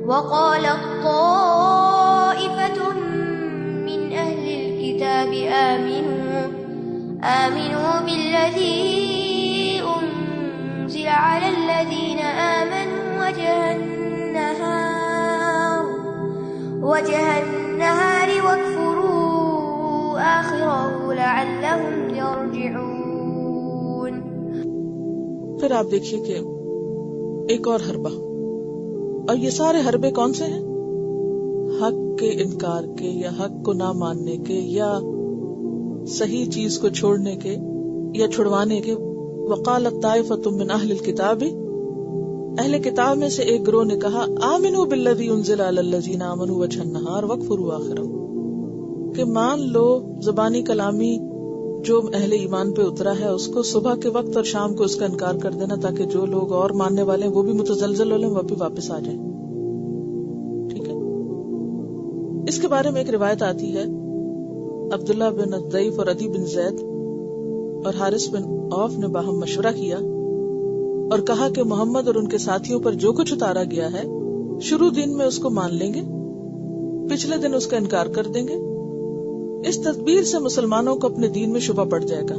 وقالت طائفة من أهل الكتاب آمنوا بالذي أنزل على الذين آمنوا وجه النهار واكفروا آخره لعلهم يرجعون. پھر آپ دیکھیے کہ ایک اور حربہ، اور یہ سارے حربے کون سے ہیں؟ حق کے انکار کے، یا حق کو نہ ماننے کے، یا صحیح چیز کو چھوڑنے کے یا چھڑوانے کے. وقالت طائفۃ من اہل الکتاب، اہل کتاب میں سے ایک گروہ نے کہا آمنوا بالذی انزل علی الذین آمنوا وجہ النہار واکفروا آخرہ، کہ مان لو زبانی کلامی جو اہل ایمان پہ اترا ہے اس کو صبح کے وقت اور شام کو اس کا انکار کر دینا، تاکہ جو لوگ اور ماننے والے ہیں وہ بھی متزلزل ہو لیں، وہ بھی واپس آ جائیں. ٹھیک ہے. اس کے بارے میں ایک روایت آتی ہے، عبداللہ بن الضیف اور عدی بن زید اور حارث بن عوف نے باہم مشورہ کیا اور کہا کہ محمد اور ان کے ساتھیوں پر جو کچھ اتارا گیا ہے شروع دن میں اس کو مان لیں گے، پچھلے دن اس کا انکار کر دیں گے. اس تدبیر سے مسلمانوں کو اپنے دین میں شبہ پڑ جائے گا،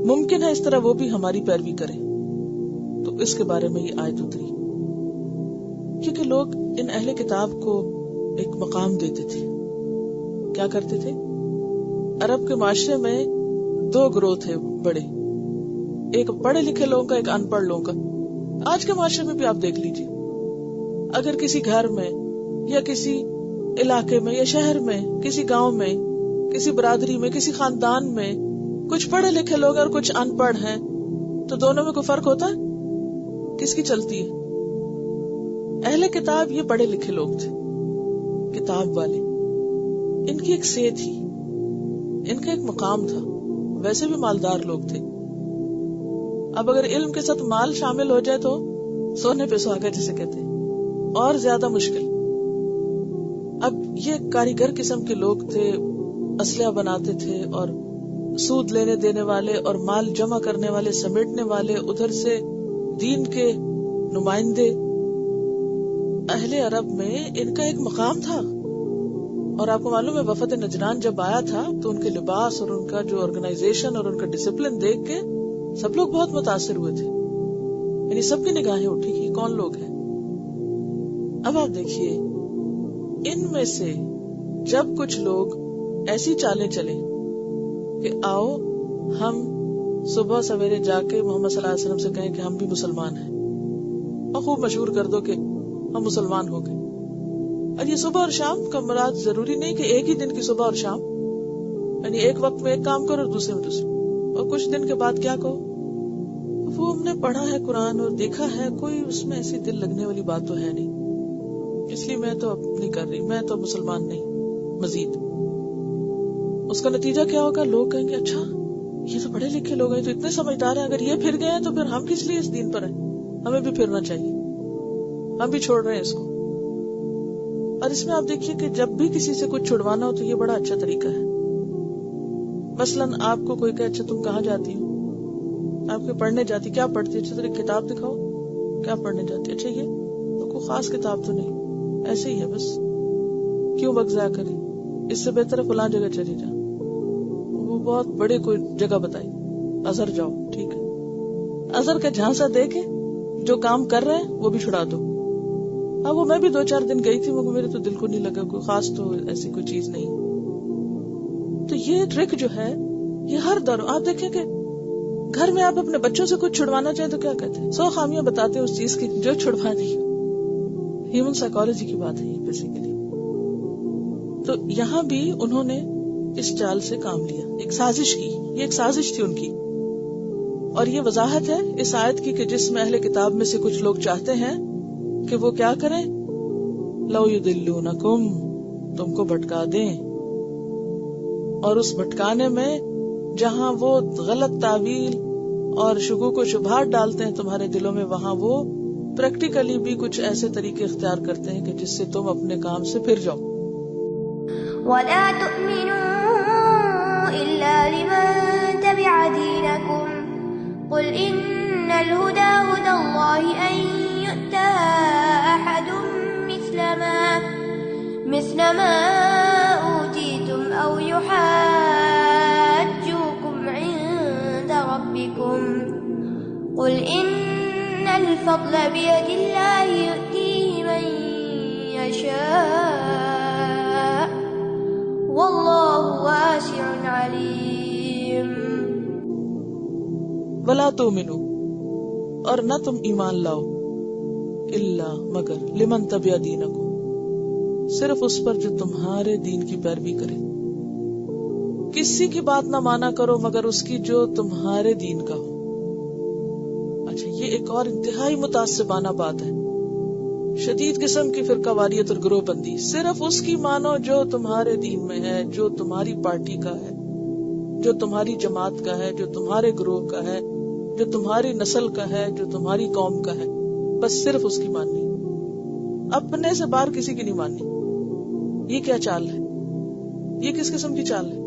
ممکن ہے اس طرح وہ بھی ہماری پیروی کریں. تو اس کے بارے میں یہ آیت اتری، کیونکہ لوگ ان اہل کتاب کو ایک مقام دیتے تھے. کیا کرتے تھے؟ عرب کے معاشرے میں دو گروہ تھے بڑے، ایک پڑھے لکھے لوگوں کا، ایک ان پڑھ لوگوں کا. آج کے معاشرے میں بھی آپ دیکھ لیجیے، اگر کسی گھر میں یا کسی علاقے میں یا شہر میں، کسی گاؤں میں، کسی برادری میں، کسی خاندان میں کچھ پڑھے لکھے لوگ اور کچھ ان پڑھ ہیں، تو دونوں میں کوئی فرق ہوتا ہے؟ کس کی چلتی ہے؟ اہل کتاب یہ پڑھے لکھے لوگ تھے، کتاب والے، ان کی ایک سیہ تھی، ان کا ایک مقام تھا، ویسے بھی مالدار لوگ تھے. اب اگر علم کے ساتھ مال شامل ہو جائے تو سونے پہ سہاگا جسے کہتے ہیں، اور زیادہ مشکل. اب یہ کاریگر قسم کے لوگ تھے، اسلحہ بناتے تھے، اور سود لینے دینے والے اور مال جمع کرنے والے، سمیٹنے والے، ادھر سے دین کے نمائندے. اہل عرب میں ان کا ایک مقام تھا. اور آپ کو معلوم ہے وفد نجران جب آیا تھا تو ان کے لباس اور ان کا جو آرگنائزیشن اور ان کا ڈسپلن دیکھ کے سب لوگ بہت متاثر ہوئے تھے، یعنی سب کی نگاہیں اٹھی کہ کون لوگ ہیں. اب آپ دیکھیے ان میں سے جب کچھ لوگ ایسی چالیں چلے کہ آؤ ہم صبح سویرے جا کے محمد صلی اللہ علیہ وسلم سے کہیں کہ ہم بھی مسلمان ہیں، اور خوب مشہور کر دو کہ ہم مسلمان ہو گئے. اور یہ صبح اور شام کا مراد ضروری نہیں کہ ایک ہی دن کی صبح اور شام، یعنی ایک وقت میں ایک کام کرو اور دوسرے میں دوسرے، اور کچھ دن کے بعد کیا کہو. وہ ہم نے پڑھا ہے قرآن اور دیکھا ہے، کوئی اس میں ایسی دل لگنے والی بات تو ہے نہیں، اس لیے میں تو اب نہیں کر رہی، میں تو مسلمان نہیں. مزید اس کا نتیجہ کیا ہوگا؟ لوگ کہیں گے اچھا یہ تو پڑھے لکھے لوگ ہیں، تو اتنے سمجھدار ہیں، اگر یہ پھر گئے ہیں تو پھر ہم کس لیے اس دین پر ہیں، ہمیں بھی پھرنا چاہیے، ہم بھی چھوڑ رہے ہیں اس کو. اور اس میں آپ دیکھیے کہ جب بھی کسی سے کچھ چھڑوانا ہو تو یہ بڑا اچھا طریقہ ہے. مثلاً آپ کو کوئی کہے اچھا تم کہاں جاتی ہو، آپ کے پڑھنے جاتی، کیا پڑھتی؟ اچھا تیری کتاب دکھاؤ، کیا پڑھنے جاتی؟ اچھا یہ تو کوئی خاص کتاب تو نہیں، ایسے ہی ہے بس، کیوں وقت ضائع کرے، اس سے بہتر ہے فلاں جگہ چلی جا. وہ بہت بڑے کوئی جگہ بتائی، ازہر جاؤ، ٹھیک ہے، ازہر کا جھانسا دے کے جو کام کر رہے ہیں وہ بھی چھڑا دو. اب وہ میں بھی 2-4 دن گئی تھی، مگر میرے تو دل کو نہیں لگا، کوئی خاص تو ایسی کوئی چیز نہیں. تو یہ ٹرک جو ہے یہ ہر دور آپ دیکھیں کہ گھر میں آپ اپنے بچوں سے کچھ چھڑوانا چاہیں تو کیا کہتے ہیں؟ 100 خامیاں بتاتے ہیں اس چیز کی جو چھڑوانی. ہیومن سائیکالوجی کی بات ہے یہ بیسیکلی. تو یہاں بھی انہوں نے اس چال سے کام لیا، ایک سازش کی، یہ ایک سازش تھی ان کی. اور یہ وضاحت ہے اس آیت کی کہ جس میں اہل کتاب میں سے کچھ لوگ چاہتے ہیں کہ وہ کیا کریں، لو یضلونکم، تم کو بھٹکا دیں. اور اس بھٹکانے میں جہاں وہ غلط تعویل اور شکوک و شبہات ڈالتے ہیں تمہارے دلوں میں، وہاں وہ پریکٹیکلی بھی کچھ ایسے طریقے اختیار کرتے ہیں کہ جس سے تم اپنے کام سے پھر جاؤ. وَلَا تُؤْمِنُوا إِلَّا لِمَن تَبِعَ دِينَكُمْ قُلْ إِنَّ الْهُدَى هُدَى اللَّهِ أَن يُؤْتَىٰ أَحَدٌ مثل ما أوتيتم أو يحاجوكم عند ربكم قل إن الفضل بيد الله يؤتيه من يشاء والله واسع عليم. ولا تؤمنوا، اور نہ تم ایمان لاؤ، الا مگر لمن تبع دینکم، صرف اس پر جو تمہارے دین کی پیروی کرے. کسی کی بات نہ مانا کرو مگر اس کی جو تمہارے دین کا ہو. اچھا، یہ ایک اور انتہائی متعصبانہ بات ہے، شدید قسم کی فرقہ واریت اور گروہ بندی. صرف اس کی مانو جو تمہارے دین میں ہے، جو تمہاری پارٹی کا ہے، جو تمہاری جماعت کا ہے، جو تمہارے گروہ کا ہے، جو تمہاری نسل کا ہے، جو تمہاری قوم کا ہے. بس صرف اس کی ماننی، اپنے سے باہر کسی کی نہیں ماننی. یہ کیا چال ہے؟ یہ کس قسم کی چال ہے؟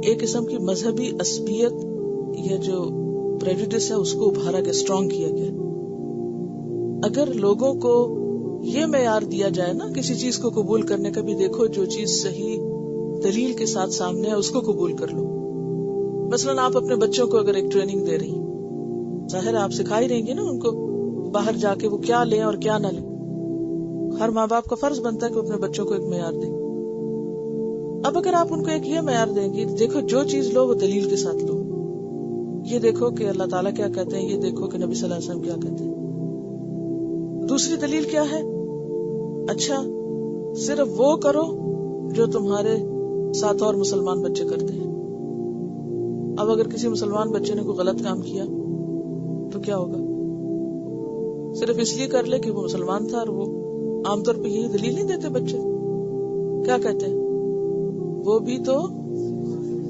ایک قسم کی مذہبی عصبیت یا جو پریجوڈس ہے اس کو ابھارا گیا، اسٹرانگ کیا گیا. اگر لوگوں کو یہ معیار دیا جائے نا کسی چیز کو قبول کرنے کا، بھی دیکھو جو چیز صحیح دلیل کے ساتھ سامنے ہے اس کو قبول کر لو. مثلاً آپ اپنے بچوں کو اگر ایک ٹریننگ دے رہی، ظاہر آپ سکھائی رہیں گے نا ان کو باہر جا کے وہ کیا لیں اور کیا نہ لیں. ہر ماں باپ کا فرض بنتا ہے کہ اپنے بچوں کو ایک معیار دیں. اب اگر آپ ان کو ایک یہ معیار دیں گے، دیکھو جو چیز لو وہ دلیل کے ساتھ لو، یہ دیکھو کہ اللہ تعالیٰ کیا کہتے ہیں، یہ دیکھو کہ نبی صلی اللہ علیہ وسلم کیا کہتے ہیں. دوسری دلیل کیا ہے؟ اچھا صرف وہ کرو جو تمہارے ساتھ اور مسلمان بچے کرتے ہیں. اب اگر کسی مسلمان بچے نے کوئی غلط کام کیا تو کیا ہوگا؟ صرف اس لیے کر لے کہ وہ مسلمان تھا، اور وہ عام طور پہ یہی دلیل نہیں دیتے بچے. کیا کہتے ہیں؟ وہ بھی تو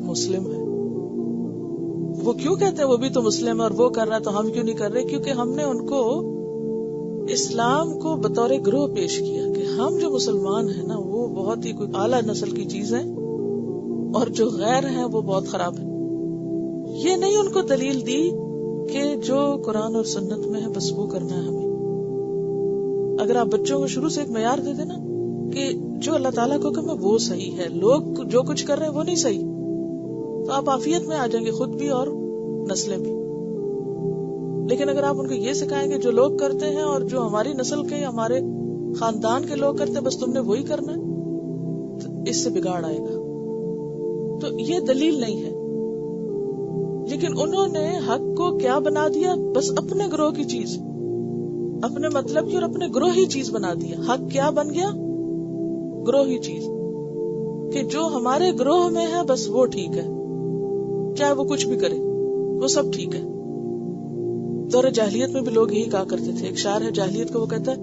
مسلم ہے. وہ کیوں کہتے ہیں وہ بھی تو مسلم ہے اور وہ کر رہا ہے تو ہم کیوں نہیں کر رہے؟ کیونکہ ہم نے ان کو اسلام کو بطور گروہ پیش کیا کہ ہم جو مسلمان ہیں نا وہ بہت ہی کوئی اعلیٰ نسل کی چیز ہے اور جو غیر ہیں وہ بہت خراب ہے. یہ نہیں ان کو دلیل دی کہ جو قرآن اور سنت میں ہے بس وہ کرنا ہے ہمیں. اگر آپ بچوں کو شروع سے ایک معیار دے دینا کہ جو اللہ تعالیٰ کو حکم ہے وہ صحیح ہے، لوگ جو کچھ کر رہے ہیں وہ نہیں صحیح، تو آپ عافیت میں آ جائیں گے، خود بھی اور نسلیں بھی. لیکن اگر آپ ان کو یہ سکھائیں گے جو لوگ کرتے ہیں اور جو ہماری نسل کے ہمارے خاندان کے لوگ کرتے ہیں بس تم نے وہی کرنا ہے، تو اس سے بگاڑ آئے گا. تو یہ دلیل نہیں ہے. لیکن انہوں نے حق کو کیا بنا دیا؟ بس اپنے گروہ کی چیز، اپنے مطلب کی اور اپنے گروہ ہی چیز بنا دیا. حق کیا بن گیا؟ گروہ ہی چیز، کہ جو ہمارے گروہ میں ہے بس وہ ٹھیک ہے، چاہے وہ کچھ بھی کرے وہ سب ٹھیک ہے. دور جاہلیت میں بھی لوگ یہی کہا کرتے تھے. ایک شاعر ہے جاہلیت کا، وہ کہتا ہے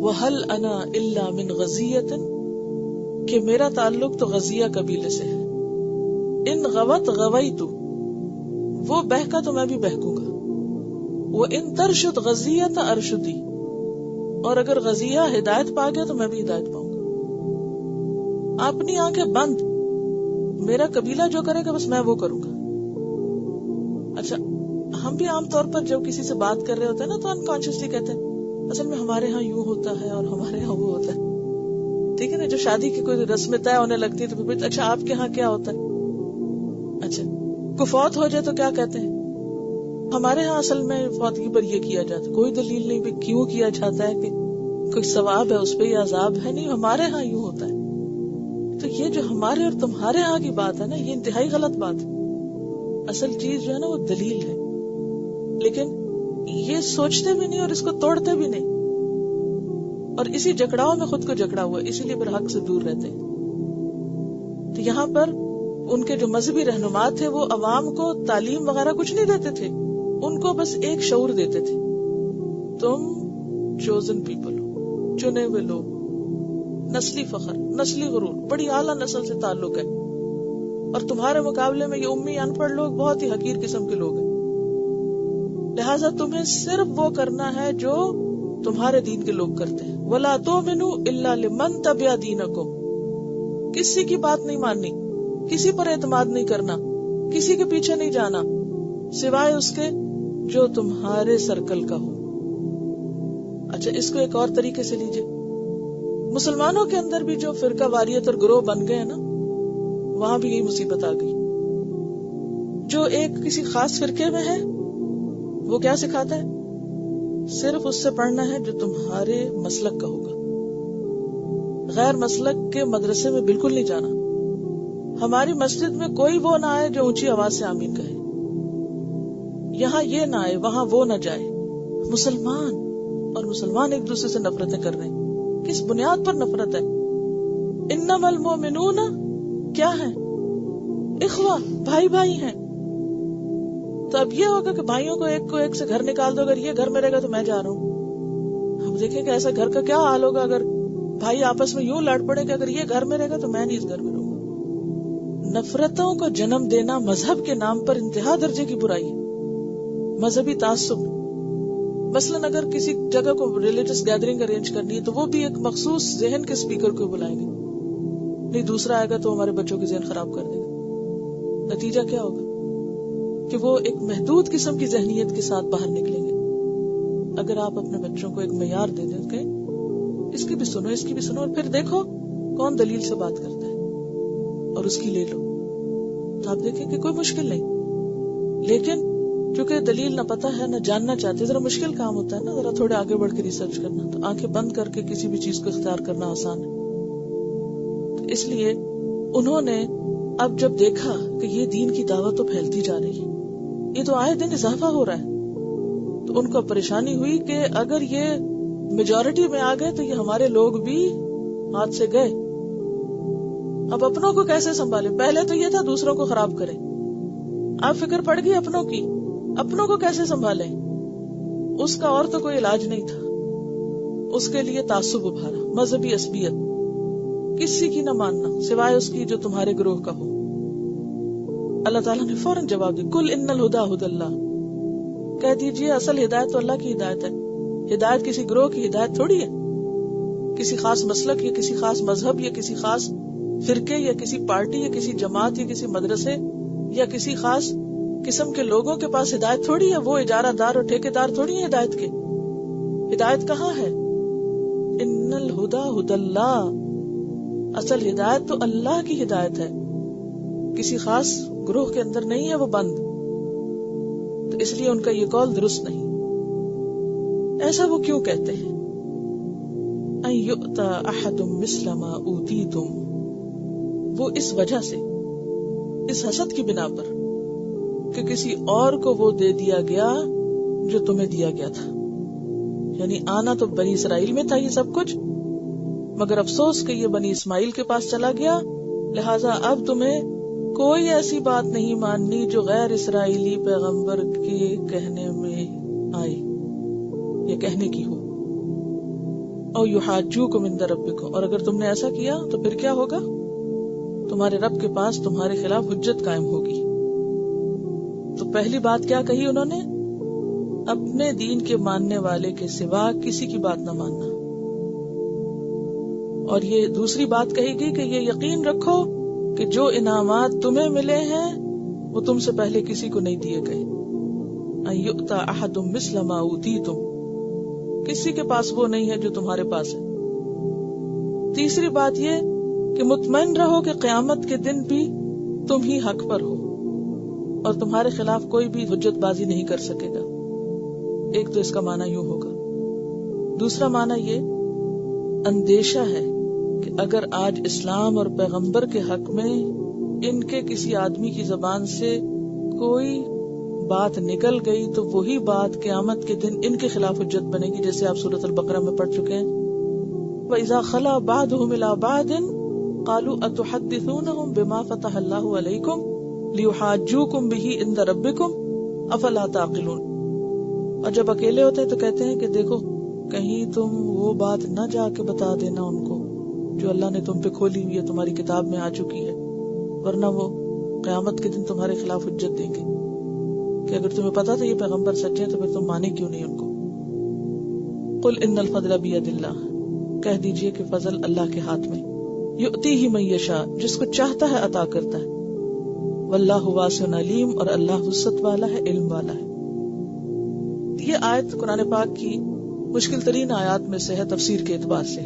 وَهَلْ أَنَا إِلَّا مِنْ غَزِيَّةٍ، کہ میرا تعلق تو غزیہ قبیلے سے ہے. ان غوت غویت، وہ بہکا تو میں بھی بہکوں گا. وہ ان ترشد غزیت ارشدی، اور اگر غزیہ ہدایت پا گیا تو میں بھی ہدایت پاؤں گا. اپنی آنکھیں بند، میرا قبیلہ جو کرے گا بس میں وہ کروں گا. اچھا ہم بھی عام طور پر جب کسی سے بات کر رہے ہوتے ہیں نا تو انکانشیسلی کہتے ہیں اصل میں ہمارے ہاں یوں ہوتا ہے اور ہمارے ہاں وہ ہوتا ہے. ٹھیک ہے نا، جو شادی کی کوئی رسم طے ہونے لگتی ہے تو اچھا آپ کے ہاں کیا ہوتا ہے؟ اچھا کوئی فوت ہو جائے تو کیا کہتے ہیں؟ ہمارے ہاں اصل میں فوتگی پر یہ کیا جاتا ہے. کوئی دلیل نہیں بھی کیوں کیا جاتا ہے، کہ کوئی ثواب ہے اس پہ یا عذاب ہے؟ نہیں، ہمارے ہاں یوں ہوتا ہے. تو یہ جو ہمارے اور تمہارے ہاں کی بات ہے نا، یہ انتہائی غلط بات ہے. اصل چیز جو ہے نا وہ دلیل ہے. لیکن یہ سوچتے بھی نہیں اور اس کو توڑتے بھی نہیں، اور اسی جکڑاؤ میں خود کو جکڑا ہوا، اسی لیے پھر حق سے دور رہتے ہیں. تو یہاں پر ان کے جو مذہبی رہنما تھے وہ عوام کو تعلیم وغیرہ کچھ نہیں دیتے تھے، ان کو بس ایک شعور دیتے تھے، تم چوزن پیپل ہو، چنے ہوئے لوگ. نسلی فخر، نسلی غرور، بڑی اعلیٰ نسل سے تعلق ہے، اور تمہارے مقابلے میں یہ امی ان پڑھ لوگ بہت ہی حقیر قسم کے لوگ ہیں. لہٰذا تمہیں صرف وہ کرنا ہے جو تمہارے دین کے لوگ کرتے ہیں. وَلَا تُؤْمِنُوا إِلَّا لِمَنْ تَبِعَ دِينَكُمْ، کسی کی بات نہیں ماننی، کسی پر اعتماد نہیں کرنا، کسی کے پیچھے نہیں جانا سوائے اس کے جو تمہارے سرکل کا ہو. اچھا اس کو ایک اور طریقے سے لیجئے. مسلمانوں کے اندر بھی جو فرقہ واریت اور گروہ بن گئے ہیں نا، وہاں بھی یہی مصیبت آ گئی. جو ایک کسی خاص فرقے میں ہے وہ کیا سکھاتا ہے؟ صرف اس سے پڑھنا ہے جو تمہارے مسلک کا ہوگا. غیر مسلک کے مدرسے میں بالکل نہیں جانا. ہماری مسجد میں کوئی وہ نہ آئے جو اونچی آواز سے آمین کہے، یہاں یہ نہ آئے وہاں وہ نہ جائے. مسلمان ایک دوسرے سے نفرتیں کر رہے ہیں. کس بنیاد پر نفرت ہے؟ انما المؤمنون کیا ہے؟ اخوہ، بھائی بھائی ہیں. تو اب یہ ہوگا کہ بھائیوں کو ایک سے گھر نکال دو، اگر یہ گھر میں رہے گا تو میں جا رہا ہوں. ہم دیکھیں کہ ایسا گھر کا کیا حال ہوگا اگر بھائی آپس میں یوں لڑ پڑے کہ اگر یہ گھر میں رہے گا تو میں نہیں اس گھر میں رہوں گا. نفرتوں کو جنم دینا مذہب کے نام پر انتہا درجے کی برائی ہے. مذہبی تعصب، مثلاً اگر کسی جگہ کو ریلیجس گیدرنگ ارینج کرنی ہے تو وہ بھی ایک مخصوص ذہن کے اسپیکر کو بلائیں گے، نہیں دوسرا آئے گا تو ہمارے بچوں کے ذہن خراب کر دے گا. نتیجہ کیا ہوگا کہ وہ ایک محدود قسم کی ذہنیت کے ساتھ باہر نکلیں گے. اگر آپ اپنے بچوں کو ایک معیار دے دیں کہ اس کی بھی سنو، اس کی بھی سنو، اور پھر دیکھو کون دلیل سے بات کرتا ہے اور اس کی لے لو، تو آپ دیکھیں کہ کوئی مشکل نہیں. لیکن چونکہ دلیل نہ پتہ ہے نہ جاننا چاہتے، ذرا مشکل کام ہوتا ہے نا، ذرا تھوڑے آگے بڑھ کے ریسرچ کرنا. تو آنکھیں بند کر کے کسی بھی چیز کو اختیار کرنا آسان ہے. تو اس لیے انہوں نے اب جب دیکھا کہ یہ دین کی دعوت تو پھیلتی جا رہی ہے، یہ تو آئے دن اضافہ ہو رہا ہے، تو ان کو پریشانی ہوئی کہ اگر یہ میجورٹی میں آ گئے تو یہ ہمارے لوگ بھی ہاتھ سے گئے. اب اپنوں کو کیسے سنبھالے؟ پہلے تو یہ تھا دوسروں کو خراب کرے، اب فکر پڑ گئی اپنوں کی، اپنوں کو کیسے سنبھالے؟ اس کا اور تو کوئی علاج نہیں تھا. اس کے لیے تعصب ابھارا، مذہبی عصبیت، کسی کی نہ ماننا سوائے اس کی جو تمہارے گروہ کا ہو. اللہ تعالیٰ نے فوراً جواب دی، کل ان الہدی ھدی اللہ، کہہ دیجئے اصل ہدایت تو اللہ کی ہدایت ہے. ہدایت کسی گروہ کی ہدایت تھوڑی ہے، کسی خاص مسلک یا کسی خاص مذہب یا کسی خاص فرقے یا کسی پارٹی یا کسی جماعت یا کسی مدرسے یا کسی خاص قسم کے لوگوں کے پاس ہدایت تھوڑی ہے. وہ اجارہ دار اور ٹھیکیدار تھوڑی ہے ہدایت کے. ہدایت کہاں ہے؟ ان الہدی ھدی اللہ، اصل ہدایت تو اللہ کی ہدایت ہے، کسی خاص گروہ کے اندر نہیں ہے وہ بند. تو اس لیے ان کا یہ قول درست نہیں. ایسا وہ کیوں کہتے ہیں؟ ان یؤتی احد مثل ما اوتیتم، وہ اس وجہ سے، اس حسد کی بنا پر کہ کسی اور کو وہ دے دیا گیا جو تمہیں دیا گیا تھا. یعنی آنا تو بنی اسرائیل میں تھا یہ سب کچھ، مگر افسوس کہ یہ بنی اسماعیل کے پاس چلا گیا، لہٰذا اب تمہیں کوئی ایسی بات نہیں ماننی جو غیر اسرائیلی پیغمبر کے کہنے میں آئے یا کہنے کی ہو. او یحاجوکم عند ربکم، اور اگر تم نے ایسا کیا تو پھر کیا ہوگا؟ تمہارے رب کے پاس تمہارے خلاف حجت قائم ہوگی. تو پہلی بات کیا کہی انہوں نے؟ اپنے دین کے ماننے والے کے سوا کسی کی بات نہ ماننا. اور یہ دوسری بات کہی گئی کہ یہ یقین رکھو کہ جو انعامات تمہیں ملے ہیں وہ تم سے پہلے کسی کو نہیں دیے گئے. ان یؤتی احد مثل ما اوتیتم، کسی کے پاس وہ نہیں ہے جو تمہارے پاس ہے. تیسری بات یہ کہ مطمئن رہو کہ قیامت کے دن بھی تم ہی حق پر ہو اور تمہارے خلاف کوئی بھی حجت بازی نہیں کر سکے گا. ایک تو اس کا معنی یوں ہوگا. دوسرا معنی یہ اندیشہ ہے کہ اگر آج اسلام اور پیغمبر کے حق میں ان کے کسی آدمی کی زبان سے کوئی بات نکل گئی تو وہی بات قیامت کے دن ان کے خلاف حجت بنے گی، جیسے آپ سورۃ البقرہ میں پڑھ چکے ہیں. وَإِذَا خَلَا بَعْضُهُمْ إِلَىٰ بَعْضٍ قَالُوا أَتُحَدِّثُونَهُمْ بِمَا فَتَحَ اللَّهُ عَلَيْكُمْ لِيُحَاجُّوكُمْ بِهِ عِندَ رَبِّكُمْ أَفَلَا تَعْقِلُونَ. اور جب اکیلے ہوتے ہیں تو کہتے ہیں کہ دیکھو کہیں تم وہ بات نہ جا کے بتا دینا ان کو جو اللہ نے تم پہ کھولی ہوئی ہے، تمہاری کتاب میں آ چکی ہے، ورنہ وہ قیامت کے دن تمہارے خلاف حجت دیں گے کہ اگر تمہیں پتا تھا یہ پیغمبر سچے ہیں تو پھر تم مانے کیوں نہیں ان کو. قل ان الفضل بید اللہ، کہہ دیجئے کہ فضل اللہ کے ہاتھ میں، یؤتیہ من یشاء، جس کو چاہتا ہے عطا کرتا ہے، واللہ واسع علیم، اور اللہ وسعت والا ہے، علم والا ہے. یہ آیت قرآن پاک کی مشکل ترین آیات میں سے ہے تفسیر کے اعتبار سے.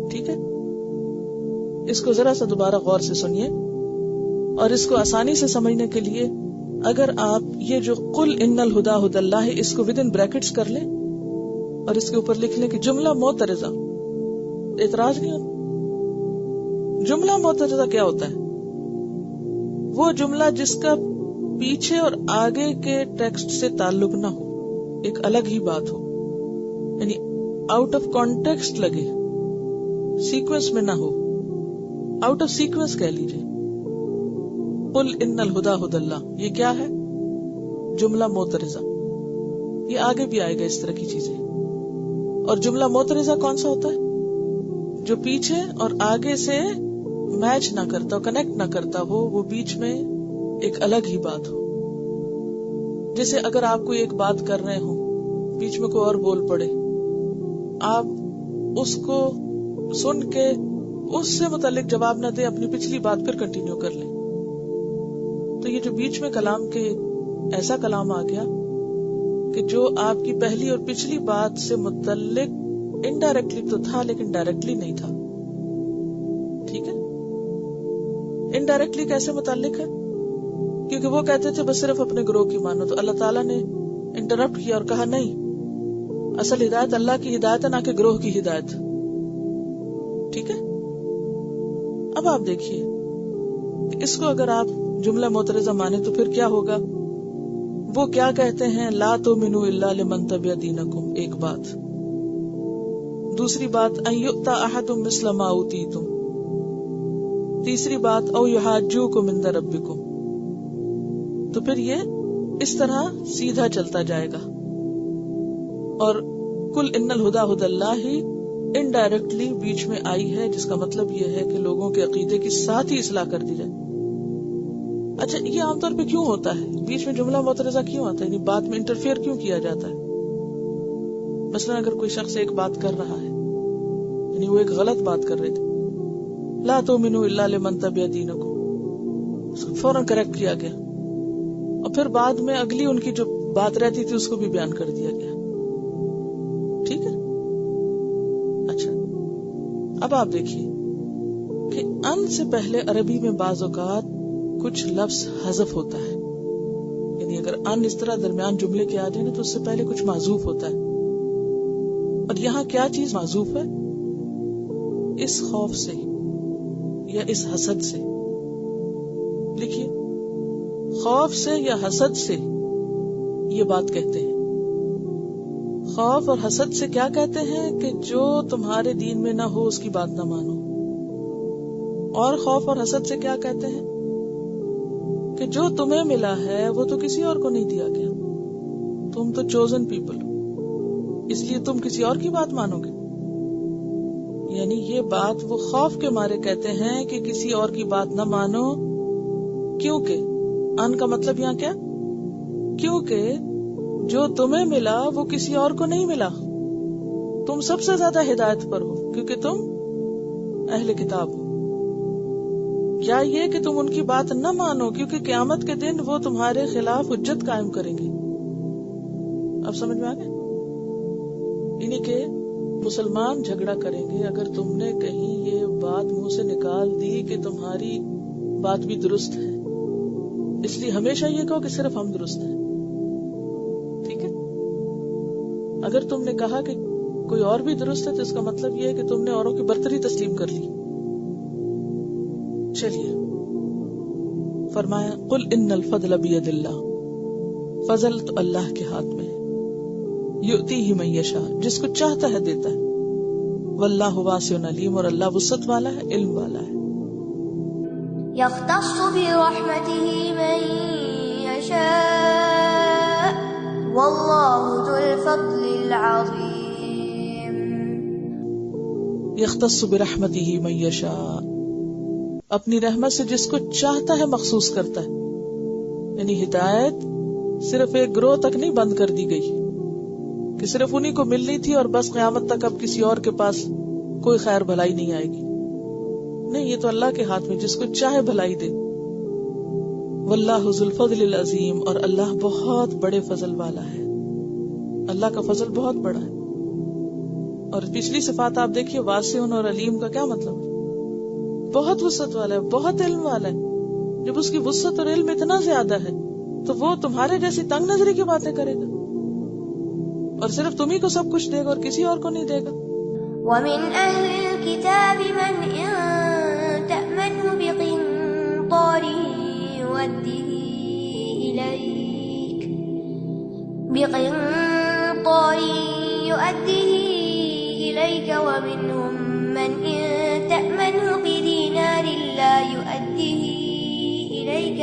ٹھیک ہے؟ اس کو ذرا سا دوبارہ غور سے سنیے، اور اس کو آسانی سے سمجھنے کے لیے اگر آپ یہ جو قل ان الہدی ھدی اللہ، اس کو ود ان بریکٹس کر لیں اور اس کے اوپر لکھ لیں کہ جملہ معترضہ، اعتراض نہیں ہوتا۔ جملہ معترضہ کیا ہوتا ہے؟ وہ جملہ جس کا پیچھے اور آگے کے ٹیکسٹ سے تعلق نہ ہو، ایک الگ ہی بات ہو، یعنی آؤٹ آف کانٹیکسٹ لگے، سیکوینس میں نہ ہو، آؤٹ آف سیکوینس کہہ لیجیے۔ قل ان الہدی ھدی اللہ، یہ کیا ہے؟ جملہ معترضہ۔ یہ آگے بھی آئے گا اس طرح کی چیزیں۔ اور جملہ معترضہ کون سا ہوتا ہے؟ جو پیچھے اور آگے سے میچ نہ کرتا ہو، کنیکٹ نہ کرتا ہو، وہ بیچ میں ایک الگ ہی بات ہو۔ جیسے اگر آپ کوئی ایک بات کر رہے ہوں، بیچ میں کوئی اور بول پڑے، آپ اس کو سن کے اس سے متعلق جواب نہ دیں، اپنی پچھلی بات پھر کنٹینیو کر لیں، تو یہ جو بیچ میں کلام کے ایسا کلام آ گیا کہ جو آپ کی پہلی اور پچھلی بات سے متعلق انڈائریکٹلی تو تھا لیکن ڈائریکٹلی نہیں تھا۔ ٹھیک ہے؟ انڈائریکٹلی کیسے متعلق ہے؟ کیونکہ وہ کہتے تھے بس صرف اپنے گروہ کی مانو، تو اللہ تعالیٰ نے انٹرپٹ کیا اور کہا نہیں، اصل ہدایت اللہ کی ہدایت ہے، نہ کہ گروہ کی ہدایت۔ ٹھیک ہے؟ اب آپ دیکھیے کہ اس کو اگر آپ جملہ معترضہ مانے تو پھر کیا ہوگا؟ وہ کیا کہتے ہیں؟ لا تؤمنوا الا لمن تبع دینکم، ایک بات۔ دوسری بات ان یؤتی احد مثل ما اوتیتم، تیسری بات او یحاجوکم عند ربکم۔ تو پھر یہ اس طرح سیدھا چلتا جائے گا، اور قل ان الہدی ھدی اللہ ہی انڈائریکٹلی بیچ میں آئی ہے، جس کا مطلب یہ ہے کہ لوگوں کے عقیدے کی ساتھ ہی اصلاح کر دی جائے۔ اچھا، یہ عام طور پہ کیوں ہوتا ہے؟ بیچ میں جملہ معترضہ کیوں آتا ہے؟ یعنی بات میں انٹرفیئر کیوں کیا جاتا ہے؟ مثلا اگر کوئی شخص ایک بات کر رہا ہے، یعنی وہ ایک غلط بات کر رہے تھے، لا تؤمنوا الا لمن تبع دینکم، اس کو فوراً کریکٹ کیا گیا، اور پھر بعد میں اگلی ان کی جو بات رہتی تھی اس کو بھی بیان کر دیا گیا۔ ٹھیک ہے؟ اچھا، اب آپ دیکھیے کہ ان سے پہلے عربی میں بعض اوقات کچھ لفظ حذف ہوتا ہے، یعنی اگر ان اس طرح درمیان جملے کے آ جائے نا تو اس سے پہلے کچھ معذوف ہوتا ہے، اور یہاں کیا چیز معذوف ہے؟ اس خوف سے یا اس حسد سے۔ لکھیے، خوف سے یا حسد سے یہ بات کہتے ہیں۔ خوف اور حسد سے کیا کہتے ہیں؟ کہ جو تمہارے دین میں نہ ہو اس کی بات نہ مانو۔ اور خوف اور حسد سے کیا کہتے ہیں؟ کہ جو تمہیں ملا ہے وہ تو کسی اور کو نہیں دیا گیا، تم تو چوزن پیپل ہو، اس لیے تم کسی اور کی بات مانو گے۔ یعنی یہ بات وہ خوف کے مارے کہتے ہیں کہ کسی اور کی بات نہ مانو، کیونکہ ان کا مطلب یہاں کیا؟ کیونکہ جو تمہیں ملا وہ کسی اور کو نہیں ملا، تم سب سے زیادہ ہدایت پر ہو کیونکہ تم اہل کتاب ہو۔ یا یہ کہ تم ان کی بات نہ مانو کیونکہ قیامت کے دن وہ تمہارے خلاف حجت قائم کریں گے۔ اب سمجھ میں آ گیا؟ یعنی کہ مسلمان جھگڑا کریں گے اگر تم نے کہیں یہ بات منہ سے نکال دی کہ تمہاری بات بھی درست ہے، اس لیے ہمیشہ یہ کہو کہ صرف ہم درست ہیں۔ ٹھیک ہے؟ اگر تم نے کہا کہ کوئی اور بھی درست ہے تو اس کا مطلب یہ ہے کہ تم نے اوروں کی برتری تسلیم کر لی۔ چلیے، فرمایا قل ان الفضل بید اللہ، فضل تو اللہ کے ہاتھ میں ہے، یؤتیہ من یشاء، جس کو چاہتا ہے دیتا ہے، واللہ واسع علیم، اور اللہ وسعت والا ہے، علم والا ہے۔ یختص برحمتہ من یشاء واللہ ذو الفضل العظیم۔ یختص برحمتہ من یشاء، اپنی رحمت سے جس کو چاہتا ہے مخصوص کرتا ہے، یعنی ہدایت صرف ایک گروہ تک نہیں بند کر دی گئی کہ صرف انہی کو ملنی تھی اور بس قیامت تک اب کسی اور کے پاس کوئی خیر بھلائی نہیں آئے گی۔ نہیں، یہ تو اللہ کے ہاتھ میں، جس کو چاہے بھلائی دے۔ واللہ ذو الفضل العظیم، اور اللہ بہت بڑے فضل والا ہے، اللہ کا فضل بہت بڑا ہے۔ اور پچھلی صفات آپ دیکھیے، واسع اور علیم کا کیا مطلب ہے؟ بہت وسعت والا ہے، بہت علم والا ہے. جب اس کی وسعت اور علم اتنا زیادہ ہے تو وہ تمہارے جیسی تنگ نظری کی باتیں کرے گا، اور صرف تمہیں کو سب کچھ دے گا اور کسی اور کو نہیں دے گا. ومن أهل الكتاب من إن تأمنه بقنطار يؤديه إليك ومنهم من إن تأمنه بدينار لا يؤديه إليك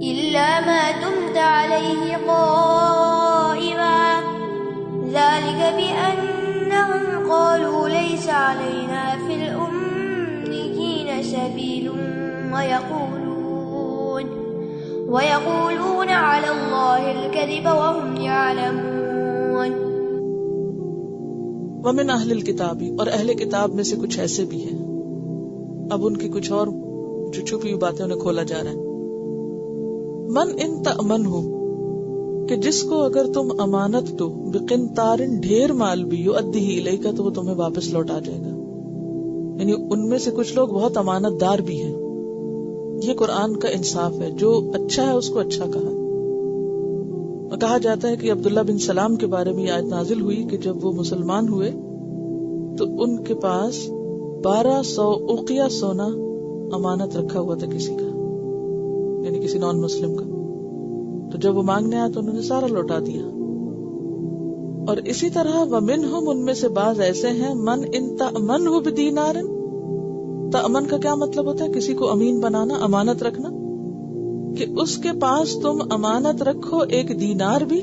إلا ما دمت عليه قائما ذلك بأنهم قالوا ليس علينا في الأميين سبيل ويقولون على الله الكذب وهم يعلمون. ومن اہل الکتاب، اور اہل کتاب میں سے کچھ ایسے بھی ہیں. اب ان کی کچھ اور جو چھپی ہوئی باتیں انہیں کھولا جا رہا ہے. من ان تأمن ہو، کہ جس کو اگر تم امانت دو، بقنطار ڈھیر مال بھی، یؤدیہ الیک تو وہ تمہیں واپس لوٹا جائے گا. یعنی ان میں سے کچھ لوگ بہت امانت دار بھی ہیں. یہ قرآن کا انصاف ہے، جو اچھا ہے اس کو اچھا کہا. اور کہا جاتا ہے کہ عبداللہ بن سلام کے بارے میں یہ آیت نازل ہوئی کہ جب وہ مسلمان ہوئے تو ان کے پاس 1200 اوقیہ سونا امانت رکھا ہوا تھا کسی کا، یعنی کسی نان مسلم کا. تو جب وہ مانگنے آیا تو انہوں نے سارا لوٹا دیا. اور اسی طرح ومنہم، ان میں سے بعض ایسے ہیں، من ان تأمنہ بدینار. تأمن کا کیا مطلب ہوتا ہے؟ کسی کو امین بنانا، امانت رکھنا، کہ اس کے پاس تم امانت رکھو ایک دینار بھی،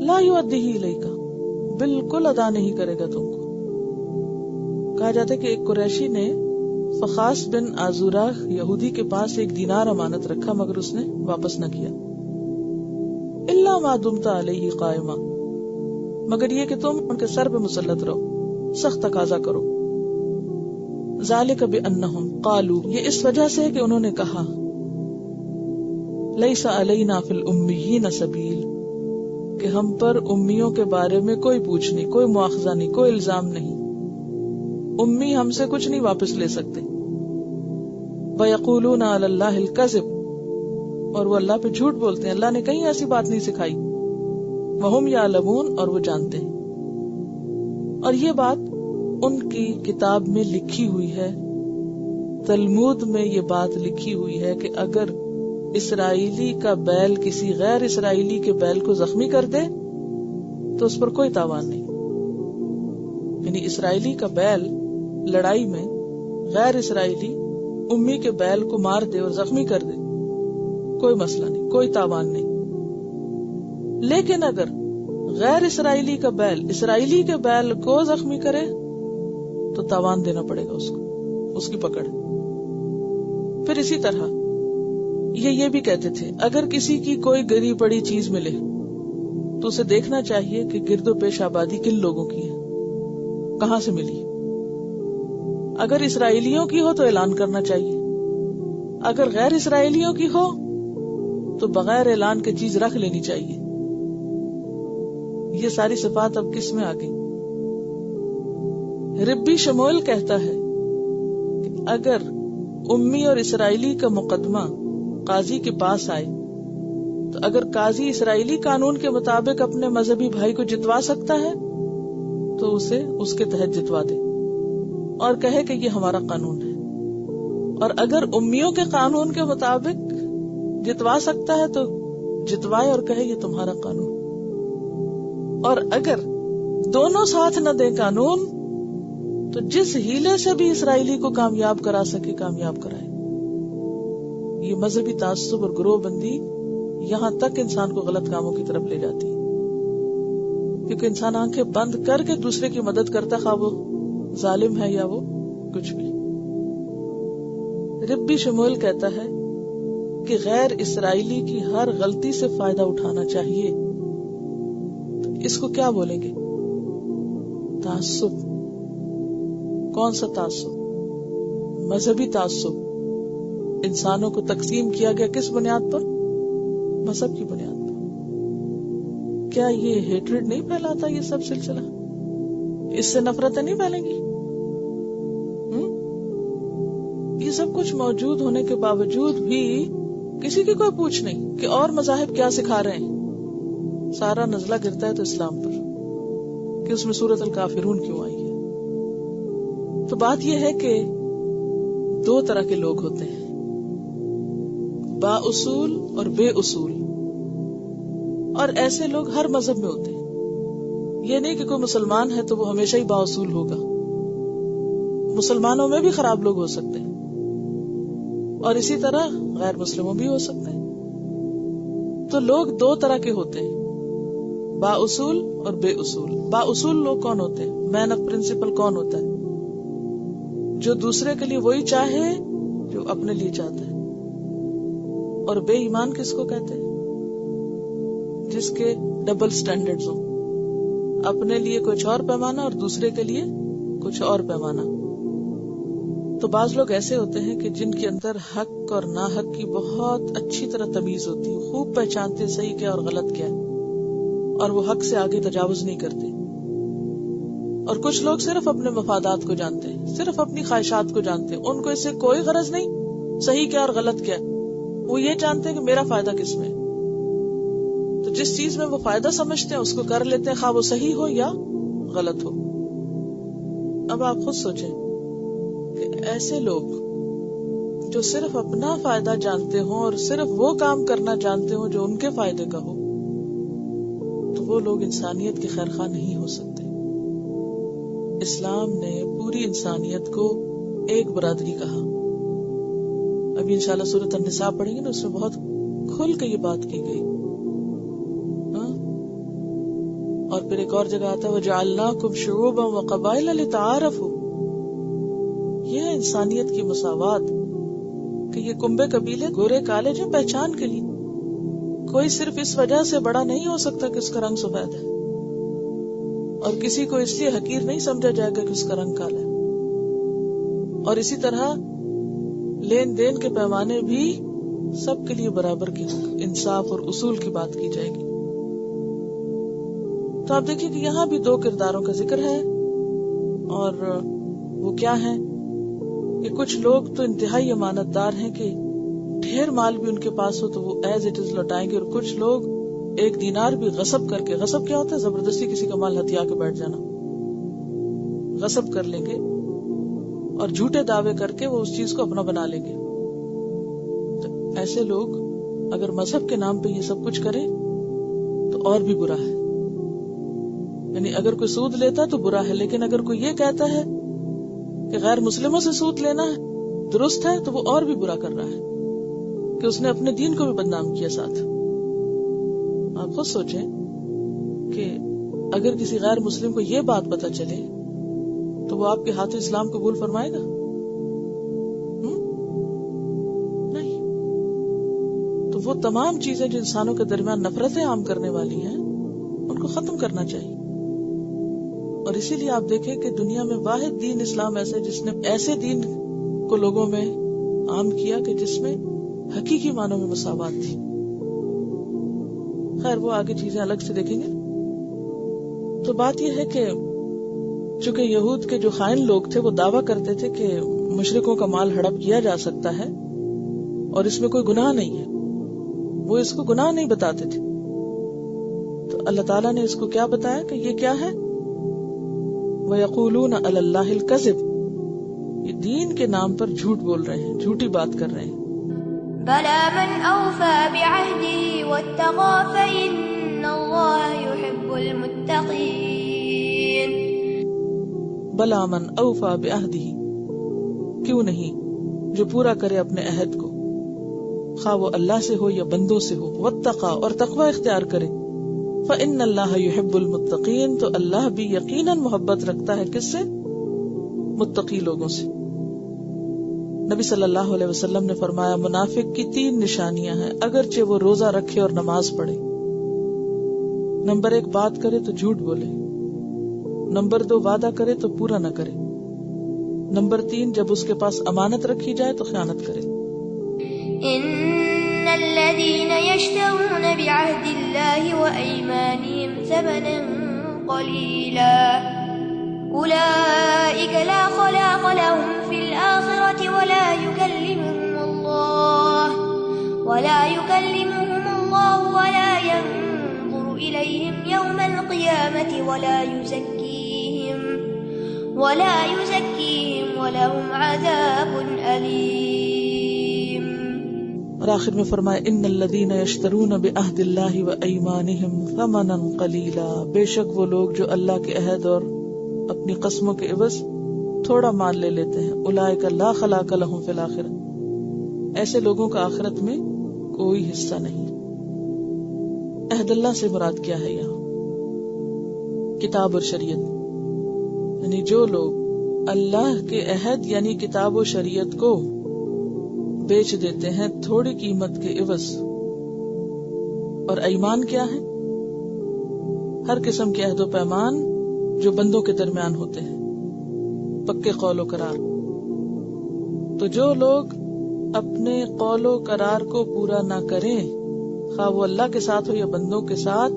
لا یؤدیہ الیک، بالکل ادا نہیں کرے گا تم کو. کہا جاتا ہے کہ ایک قریشی نے فخاس بن آزوراہ یہودی کے پاس ایک دینار امانت رکھا، مگر اس نے واپس نہ کیا. الا ما دمت علیہ قائما، مگر یہ کہ تم ان کے سر پہ مسلط رہو، سخت تقاضا کرو. ذالک بانہم قالوا، یہ اس وجہ سے کہ انہوں نے کہا، لیس علینا فی الامیین سبیل، کہ ہم پر امیوں کے بارے میں کوئی پوچھ نہیں، کوئی مواخذہ نہیں، کوئی الزام نہیں. امی ہم سے کچھ نہیں واپس لے سکتے. وَيَقُولُونَ عَلَى اللَّهِ الْكَذِبَ، اور وہ اللہ پہ جھوٹ بولتے ہیں، اللہ نے کہیں ایسی بات نہیں سکھائی. وَهُمْ يَعْلَمُونَ، اور وہ جانتے ہیں. اور یہ بات ان کی کتاب میں لکھی ہوئی ہے، تلمود میں یہ بات لکھی ہوئی ہے کہ اگر اسرائیلی کا بیل کسی غیر اسرائیلی کے بیل کو زخمی کر دے تو اس پر کوئی تاوان نہیں. یعنی اسرائیلی کا بیل لڑائی میں غیر اسرائیلی امی کے بیل کو مار دے اور زخمی کر دے، کوئی مسئلہ نہیں، کوئی تاوان نہیں. لیکن اگر غیر اسرائیلی کا بیل اسرائیلی کے بیل کو زخمی کرے تو تاوان دینا پڑے گا اس کو، اس کی پکڑ. پھر اسی طرح یہ بھی کہتے تھے اگر کسی کی کوئی گری پڑی چیز ملے تو اسے دیکھنا چاہیے کہ گرد و پیش آبادی کن لوگوں کی ہے، کہاں سے ملی. اگر اسرائیلیوں کی ہو تو اعلان کرنا چاہیے، اگر غیر اسرائیلیوں کی ہو تو بغیر اعلان کے چیز رکھ لینی چاہیے. یہ ساری صفات اب کس میں آ گئی؟ ربی شمول کہتا ہے کہ اگر امی اور اسرائیلی کا مقدمہ قاضی کے پاس آئے تو اگر قاضی اسرائیلی قانون کے مطابق اپنے مذہبی بھائی کو جتوا سکتا ہے تو اسے اس کے تحت جتوا دے اور کہے کہ یہ ہمارا قانون ہے. اور اگر امیوں کے قانون کے مطابق جتوا سکتا ہے تو جتوائے اور کہے یہ تمہارا قانون. اور اگر دونوں ساتھ نہ دیں قانون تو جس ہیلے سے بھی اسرائیلی کو کامیاب کرا سکے کامیاب کرائے. یہ مذہبی تعصب اور گروہ بندی یہاں تک انسان کو غلط کاموں کی طرف لے جاتی ہے، کیونکہ انسان آنکھیں بند کر کے دوسرے کی مدد کرتا، خواہ وہ ظالم ہے یا وہ کچھ بھی. ربی شمول کہتا ہے کہ غیر اسرائیلی کی ہر غلطی سے فائدہ اٹھانا چاہیے. تو اس کو کیا بولیں گے؟ تعصب. کون سا تعصب؟ مذہبی تعصب. انسانوں کو تقسیم کیا گیا کس بنیاد پر؟ مذہب کی بنیاد پر. کیا یہ ہیٹریڈ نہیں پھیلاتا یہ سب سلسلہ؟ اس سے نفرتیں نہیں پھیلیں گی؟ یہ سب کچھ موجود ہونے کے باوجود بھی کسی کی کوئی پوچھ نہیں کہ اور مذاہب کیا سکھا رہے ہیں. سارا نزلہ گرتا ہے تو اسلام پر کہ اس میں سورۃ الکافرون کیوں آئی ہے. تو بات یہ ہے کہ دو طرح کے لوگ ہوتے ہیں، با اصول اور بے اصول. اور ایسے لوگ ہر مذہب میں ہوتے ہیں. یہ نہیں کہ کوئی مسلمان ہے تو وہ ہمیشہ ہی با اصول ہوگا. مسلمانوں میں بھی خراب لوگ ہو سکتے ہیں اور اسی طرح غیر مسلموں بھی ہو سکتے ہیں. تو لوگ دو طرح کے ہوتے ہیں، با اصول اور بے اصول. با اصول لوگ کون ہوتے ہیں؟ مین آف پرنسپل کون ہوتا ہے؟ جو دوسرے کے لیے وہی چاہے جو اپنے لیے چاہتا ہے. اور بے ایمان کس کو کہتے ہیں؟ جس کے ڈبل سٹینڈرڈز ہوں، اپنے لیے کچھ اور پیمانہ اور دوسرے کے لیے کچھ اور پیمانہ. تو بعض لوگ ایسے ہوتے ہیں کہ جن کے اندر حق اور ناحق کی بہت اچھی طرح تمیز ہوتی ہے، خوب پہچانتے صحیح کیا اور غلط کیا، اور وہ حق سے آگے تجاوز نہیں کرتے. اور کچھ لوگ صرف اپنے مفادات کو جانتے ہیں، صرف اپنی خواہشات کو جانتے ہیں، ان کو اس سے کوئی غرض نہیں صحیح کیا اور غلط کیا. وہ یہ جانتے ہیں کہ میرا فائدہ کس میں. تو جس چیز میں وہ فائدہ سمجھتے ہیں اس کو کر لیتے ہیں، خواہ وہ صحیح ہو یا غلط ہو. اب آپ خود سوچیں کہ ایسے لوگ جو صرف اپنا فائدہ جانتے ہوں اور صرف وہ کام کرنا جانتے ہوں جو ان کے فائدے کا ہو، تو وہ لوگ انسانیت کے خیر خواہ نہیں ہو سکتے. اسلام نے پوری انسانیت کو ایک برادری کہا. ابھی انشاءاللہ سورۃ النساء پڑھیں گے نا، اس میں بہت کھل کے یہ بات کی گئی. اور پھر ایک اور جگہ آتا ہے وَجَعَلْنَاكُمْ شُعُوبًا وَقَبَائِلَ لِتَعَارَفُوا. یہ ہے انسانیت کی مساوات کہ یہ کنبے قبیلے گورے کالے جو پہچان کے لیے. کوئی صرف اس وجہ سے بڑا نہیں ہو سکتا کہ اس کا رنگ سفید ہے، اور کسی کو اس لیے حقیر نہیں سمجھا جائے گا کہ اس کا رنگ کالا ہے. اور اسی طرح لین دین کے پیمانے بھی سب کے لیے برابر کے ہوں گے، انصاف اور اصول کی بات کی جائے گی. تو آپ دیکھیں کہ یہاں بھی دو کرداروں کا ذکر ہے، اور وہ کیا ہے کہ کچھ لوگ تو انتہائی امانت دار ہیں کہ ڈھیر مال بھی ان کے پاس ہو تو وہ ایز اٹ از لوٹائیں گے، اور کچھ لوگ ایک دینار بھی غصب کر کے، غصب کیا ہوتا ہے؟ زبردستی کسی کا مال ہتھیا کے بیٹھ جانا، غصب کر لیں گے اور جھوٹے دعوے کر کے وہ اس چیز کو اپنا بنا لیں گے. تو ایسے لوگ اگر مذہب کے نام پہ یہ سب کچھ کریں تو اور بھی برا ہے. یعنی اگر کوئی سود لیتا تو برا ہے، لیکن اگر کوئی یہ کہتا ہے کہ غیر مسلموں سے سود لینا ہے درست ہے تو وہ اور بھی برا کر رہا ہے کہ اس نے اپنے دین کو بھی بدنام کیا ساتھ. آپ خود سوچیں کہ اگر کسی غیر مسلم کو یہ بات پتہ چلے تو وہ آپ کے ہاتھ اسلام قبول فرمائے گا؟ نہیں. تو وہ تمام چیزیں جو انسانوں کے درمیان نفرتیں عام کرنے والی ہیں ان کو ختم کرنا چاہیے. اور اسی لیے آپ دیکھیں کہ دنیا میں واحد دین اسلام ایسے جس نے ایسے دین کو لوگوں میں عام کیا کہ جس میں حقیقی معنوں میں مساوات تھی. خیر وہ آگے چیزیں الگ سے دیکھیں گے. تو بات یہ ہے کہ چونکہ یہود کے جو خائن لوگ تھے وہ دعویٰ کرتے تھے کہ مشرکوں کا مال ہڑپ کیا جا سکتا ہے اور اس میں کوئی گناہ نہیں ہے، وہ اس کو گناہ نہیں بتاتے تھے. تو اللہ تعالیٰ نے اس کو کیا بتایا کہ یہ کیا ہے؟ وَيَقُولُونَ عَلَى اللَّهِ الْكَذِبَ، یہ دین کے نام پر جھوٹ بول رہے ہیں، جھوٹی بات کر رہے ہیں. بَلَى مَنْ أَوْفَى بِعَهْدِهِ وَاتَّقَى فَإِنَّ اللَّهَ يُحِبُّ الْمُتَّقِينَ. بَلَى مَنْ أَوْفَى بِعَهْدِهِ، کیوں نہیں جو پورا کرے اپنے عہد کو، خواہ وہ اللہ سے ہو یا بندوں سے ہو. وَاتَّقَى، اور تقوی اختیار کرے. فَإِنَّ اللَّهَ يُحِبُّ الْمُتَّقِينَ، تو اللہ بھی یقیناً محبت رکھتا ہے کس سے؟ متقی لوگوں سے. نبی صلی اللہ علیہ وسلم نے فرمایا منافق کی 3 نشانیاں ہیں اگرچہ وہ روزہ رکھے اور نماز پڑھے. نمبر 1 بات کرے تو جھوٹ بولے. نمبر 2 وعدہ کرے تو پورا نہ کرے. نمبر 3 جب اس کے پاس امانت رکھی جائے تو خیانت کرے. إن الذين يشترون بعهد الله وأيمانهم ثمنا قليلا أولئك لا خلاق لهم في الآخرة ولا يكلمهم الله ولا ينظر إليهم يوم القيامة ولا يزكيهم ولهم عذاب أليم. اور آخر میں فرمایا ان الذین یشترون بعہد اللہ وایمانہم ثمنا قلیلا، بے شک وہ لوگ جو اللہ کے عہد اور اپنی قسموں کے عوض تھوڑا مال لے لیتے ہیں، اولئک لا خلاق لہم فی الآخرہ، ایسے لوگوں کا آخرت میں کوئی حصہ نہیں۔ عہد اللہ سے مراد کیا ہے یہاں؟ کتاب اور شریعت، یعنی جو لوگ اللہ کے عہد یعنی کتاب و شریعت کو بیچ دیتے ہیں تھوڑی قیمت کے عوض۔ اور ایمان کیا ہے؟ ہر قسم کے عہد و پیمان جو بندوں کے درمیان ہوتے ہیں، پکے قول و قرار۔ تو جو لوگ اپنے قول و قرار کو پورا نہ کریں، خواہ وہ اللہ کے ساتھ ہو یا بندوں کے ساتھ،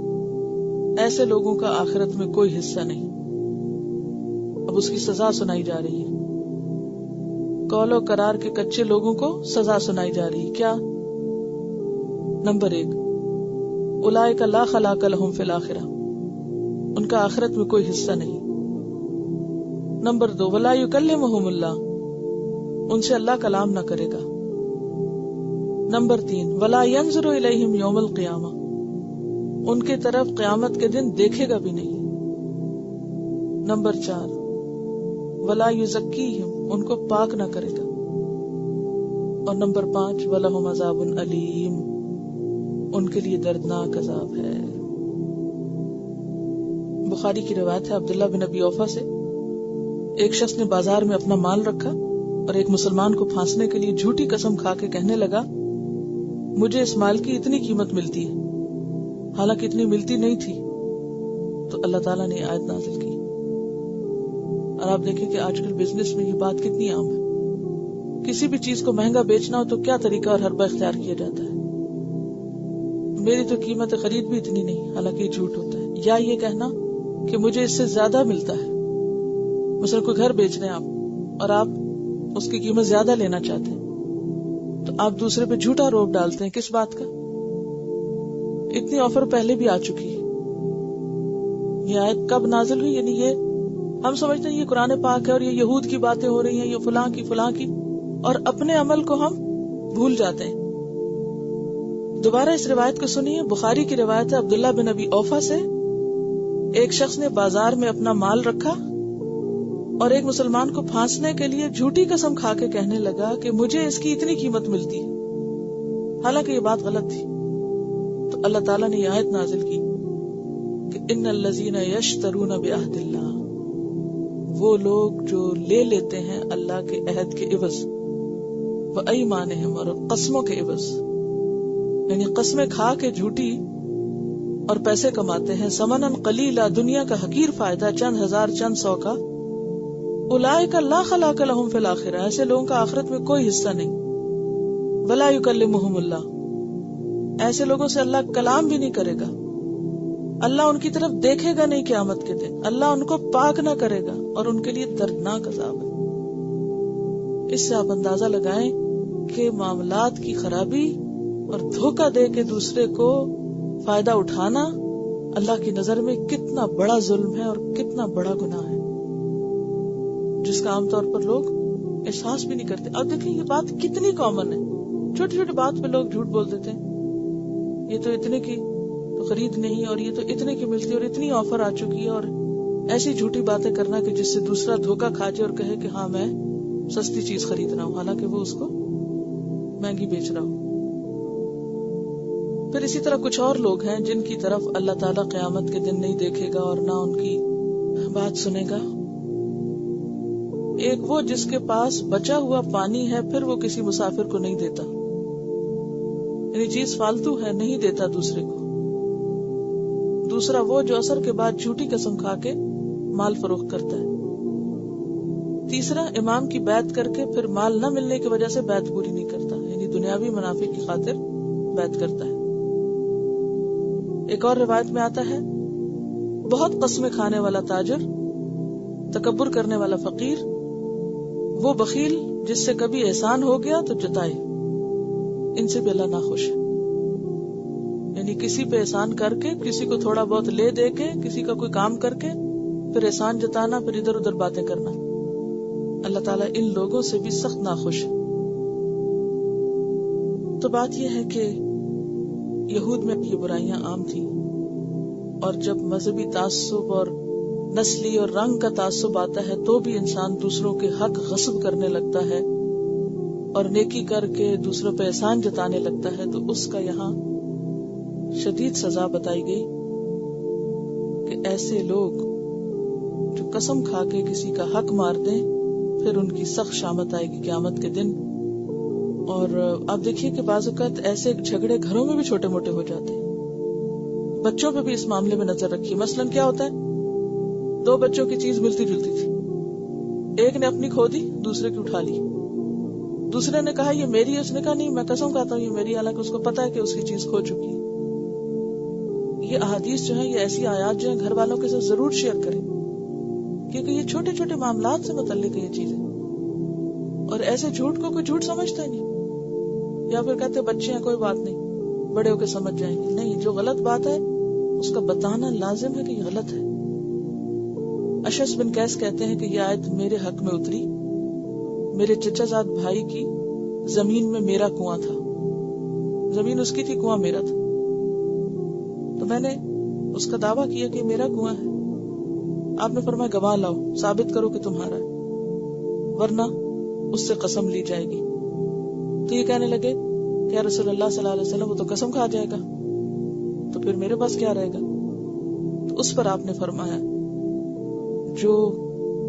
ایسے لوگوں کا آخرت میں کوئی حصہ نہیں۔ اب اس کی سزا سنائی جا رہی ہے، قول و قرار کے کچے لوگوں کو سزا سنائی جا رہی ہے۔ کیا؟ نمبر 1، اولئک لا خلاق لہم فی الآخرہ، ان کا آخرت میں کوئی حصہ نہیں۔ نمبر 2، ولا یکلمہم اللہ، ان سے اللہ کلام نہ کرے گا۔ نمبر 3، ولا ینظر الیہم یوم القیامہ، ان کی طرف قیامت کے دن دیکھے گا بھی نہیں۔ نمبر 4، ولا یزکیہم، ان کو پاک نہ کرے گا۔ اور نمبر 5، ولہم عذاب علیم، ان کے لیے دردناک عذاب ہے۔ بخاری کی روایت ہے عبداللہ بن ابی اوفا سے، ایک شخص نے بازار میں اپنا مال رکھا اور ایک مسلمان کو پھانسنے کے لیے جھوٹی قسم کھا کے کہنے لگا مجھے اس مال کی اتنی قیمت ملتی ہے، حالانکہ اتنی ملتی نہیں تھی۔ تو اللہ تعالیٰ نے آیت نازل کی۔ اور آپ دیکھیں کہ آج کل بزنس میں یہ بات کتنی عام ہے، کسی بھی چیز کو مہنگا بیچنا ہو تو کیا طریقہ اور حربہ اختیار کیا جاتا ہے، میری تو قیمت خرید بھی اتنی نہیں، حالانکہ یہ جھوٹ ہوتا ہے۔ یا یہ کہنا کہ مجھے اس سے زیادہ ملتا ہے، مثلا کوئی گھر بیچ رہے ہیں آپ اور آپ اس کی قیمت زیادہ لینا چاہتے ہیں، تو آپ دوسرے پہ جھوٹا روپ ڈالتے ہیں۔ کس بات کا؟ اتنی آفر پہلے بھی آ چکی ہے۔ یہ آیت کب نازل ہوئی؟ یعنی یہ ہم سمجھتے ہیں یہ قرآن پاک ہے اور یہ یہود کی باتیں ہو رہی ہیں، یہ فلاں کی، اور اپنے عمل کو ہم بھول جاتے ہیں۔ دوبارہ اس روایت کو سنیے، بخاری کی روایت ہے عبداللہ بن ابی اوفا سے، ایک شخص نے بازار میں اپنا مال رکھا اور ایک مسلمان کو پھانسنے کے لیے جھوٹی قسم کھا کے کہنے لگا کہ مجھے اس کی اتنی قیمت ملتی ہے، حالانکہ یہ بات غلط تھی۔ تو اللہ تعالیٰ نے یہ آیت نازل کی کہ ان الذین یشترون بعہد اللہ، وہ لوگ جو لے لیتے ہیں اللہ کے عہد کے عوض، وایمانہم، اور قسموں کے عوض، یعنی قسمیں کھا کے جھوٹی اور پیسے کماتے ہیں، ثمنا قلیلا، دنیا کا حقیر فائدہ، چند ہزار چند سو کا، اولئک لا خلاق لہم فی الآخرہ، ایسے لوگوں کا آخرت میں کوئی حصہ نہیں۔ ولا یکلمہم اللہ، ایسے لوگوں سے اللہ کلام بھی نہیں کرے گا، اللہ ان کی طرف دیکھے گا نہیں قیامت کے دن، اللہ ان کو پاک نہ کرے گا، اور ان کے لیے دردناک عذاب ہے۔ اس سے آپ اندازہ لگائیں کہ معاملات کی خرابی اور دھوکہ دے کے دوسرے کو فائدہ اٹھانا اللہ کی نظر میں کتنا بڑا ظلم ہے اور کتنا بڑا گناہ ہے، جس کا عام طور پر لوگ احساس بھی نہیں کرتے۔ اب دیکھیں یہ بات کتنی کامن ہے، چھوٹی چھوٹی بات پہ لوگ جھوٹ بول دیتے ہیں، یہ تو اتنے کی تو خرید نہیں، اور یہ تو اتنے کی ملتی، اور اتنی آفر آ چکی ہے، اور ایسی جھوٹی باتیں کرنا کہ جس سے دوسرا دھوکہ کھا جائے اور کہے کہ ہاں میں سستی چیز خرید رہا ہوں، حالانکہ وہ اس کو مہنگی بیچ رہا ہوں۔ پھر اسی طرح کچھ اور لوگ ہیں جن کی طرف اللہ تعالیٰ قیامت کے دن نہیں دیکھے گا اور نہ ان کی بات سنے گا۔ ایک وہ جس کے پاس بچا ہوا پانی ہے پھر وہ کسی مسافر کو نہیں دیتا، یعنی چیز فالتو ہے نہیں دیتا دوسرے کو۔ دوسرا وہ جو عصر کے بعد جھوٹی قسم کھا کے مال فروخت کرتا ہے۔ تیسرا امام کی بیعت کر کے پھر مال نہ ملنے کی وجہ سے بیعت پوری نہیں کرتا، یعنی دنیاوی منافع کی خاطر بیعت کرتا ہے. ایک اور روایت میں آتا ہے بہت قسمیں کھانے والا تاجر، تکبر کرنے والا فقیر، وہ بخیل جس سے کبھی احسان ہو گیا تو جتائے، ان سے بھی اللہ ناخوش ہے. یعنی کسی پہ احسان کر کے، کسی کو تھوڑا بہت لے دے کے، کسی کا کوئی کام کر کے پھر احسان جتانا، پھر ادھر ادھر باتیں کرنا، اللہ تعالیٰ ان لوگوں سے بھی سخت ناخوش ہے. تو بات یہ ہے کہ یہود میں یہ برائیاں عام تھیں، اور جب مذہبی تعصب اور نسلی اور رنگ کا تعصب آتا ہے تو بھی انسان دوسروں کے حق غصب کرنے لگتا ہے اور نیکی کر کے دوسروں پہ احسان جتانے لگتا ہے. تو اس کا یہاں شدید سزا بتائی گئی کہ ایسے لوگ جو قسم کھا کے کسی کا حق مار دیں، پھر ان کی سخت شامت آئے گی قیامت کے دن. اور آپ دیکھیے کہ بعض اوقات ایسے جھگڑے گھروں میں بھی چھوٹے موٹے ہو جاتے ہیں. بچوں پہ بھی اس معاملے میں نظر رکھیے. مثلاً کیا ہوتا ہے، دو بچوں کی چیز ملتی جلتی تھی، ایک نے اپنی کھو دی، دوسرے کی اٹھا لی. دوسرے نے کہا یہ میری ہے، اس نے کہا نہیں میں قسم کھاتا ہوں یہ میری، حالانکہ اس کو پتا ہے کہ اس کی چیز کھو چکی ہے. یہ احادیث جو ہیں، یہ ایسی آیات جو ہیں گھر والوں کے ساتھ ضرور شیئر کریں، کیونکہ یہ چھوٹے چھوٹے معاملات سے متعلق ہے یہ چیزیں. اور ایسے جھوٹ کو کوئی جھوٹ سمجھتا ہی نہیں، یا پھر کہتے بچے ہیں کوئی بات نہیں، بڑے ہو کے سمجھ جائیں گے. نہیں، جو غلط بات ہے اس کا بتانا لازم ہے کہ یہ غلط ہے. اشعث بن قیس کہتے ہیں کہ یہ آیت میرے حق میں اتری. میرے چچا زاد بھائی کی زمین میں میرا کنواں تھا، زمین اس کی تھی، کنواں میرا تھا. تو میں نے اس کا دعویٰ کیا کہ میرا کنواں ہے. آپ نے فرمایا گواہ لاؤ، ثابت کرو کہ تمہارا ہے، ورنہ اس سے قسم لی جائے گی. تو یہ کہنے لگے کہ یا رسول اللہ صلی اللہ علیہ وسلم وہ تو قسم کھا جائے گا، تو پھر میرے پاس کیا رہے گا؟ تو اس پر آپ نے فرمایا جو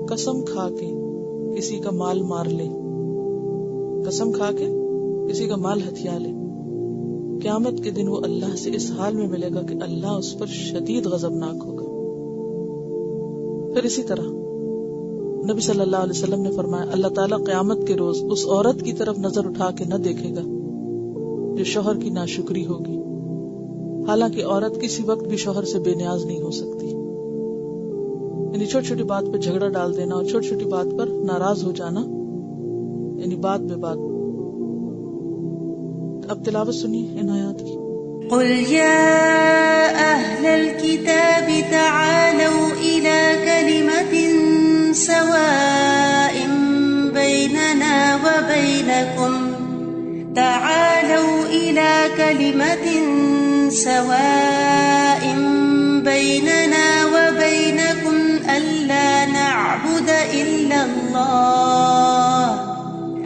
قسم کھا کے کسی کا مال مار لے، قسم کھا کے کسی کا مال ہتھیا لے، قیامت کے دن وہ اللہ سے اس حال میں ملے گا کہ اللہ اس پر شدید غضبناک ہوگا. پھر اسی طرح نبی صلی اللہ علیہ وسلم نے فرمایا اللہ تعالیٰ قیامت کے روز اس عورت کی طرف نظر اٹھا کے نہ دیکھے گا جو شوہر کی ناشکری ہوگی، حالانکہ عورت کسی وقت بھی شوہر سے بے نیاز نہیں ہو سکتی. یعنی چھوٹی چھوٹی بات پہ جھگڑا ڈال دینا اور چھوٹی چھوٹی بات پر ناراض ہو جانا، یعنی بات بے بات. اب تلاوت سنیے ان آیات کی. قل يا أهل الكتاب تعالوا إلى كلمة سواء بيننا وبينكم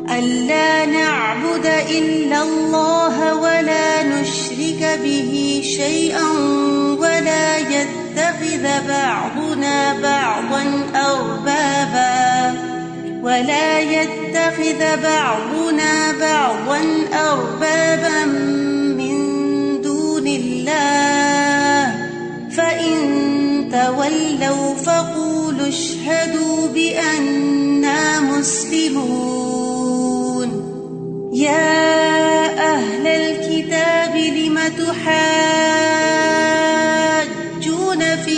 ألا نعبد إلا الله ولا نشرك به شيئا ولا يتخذ بعضنا بعضا أربابا من دون الله فإن تولوا فقولوا اشهدوا بأننا مسلمون. يا أهل الكتاب لم تحاجون في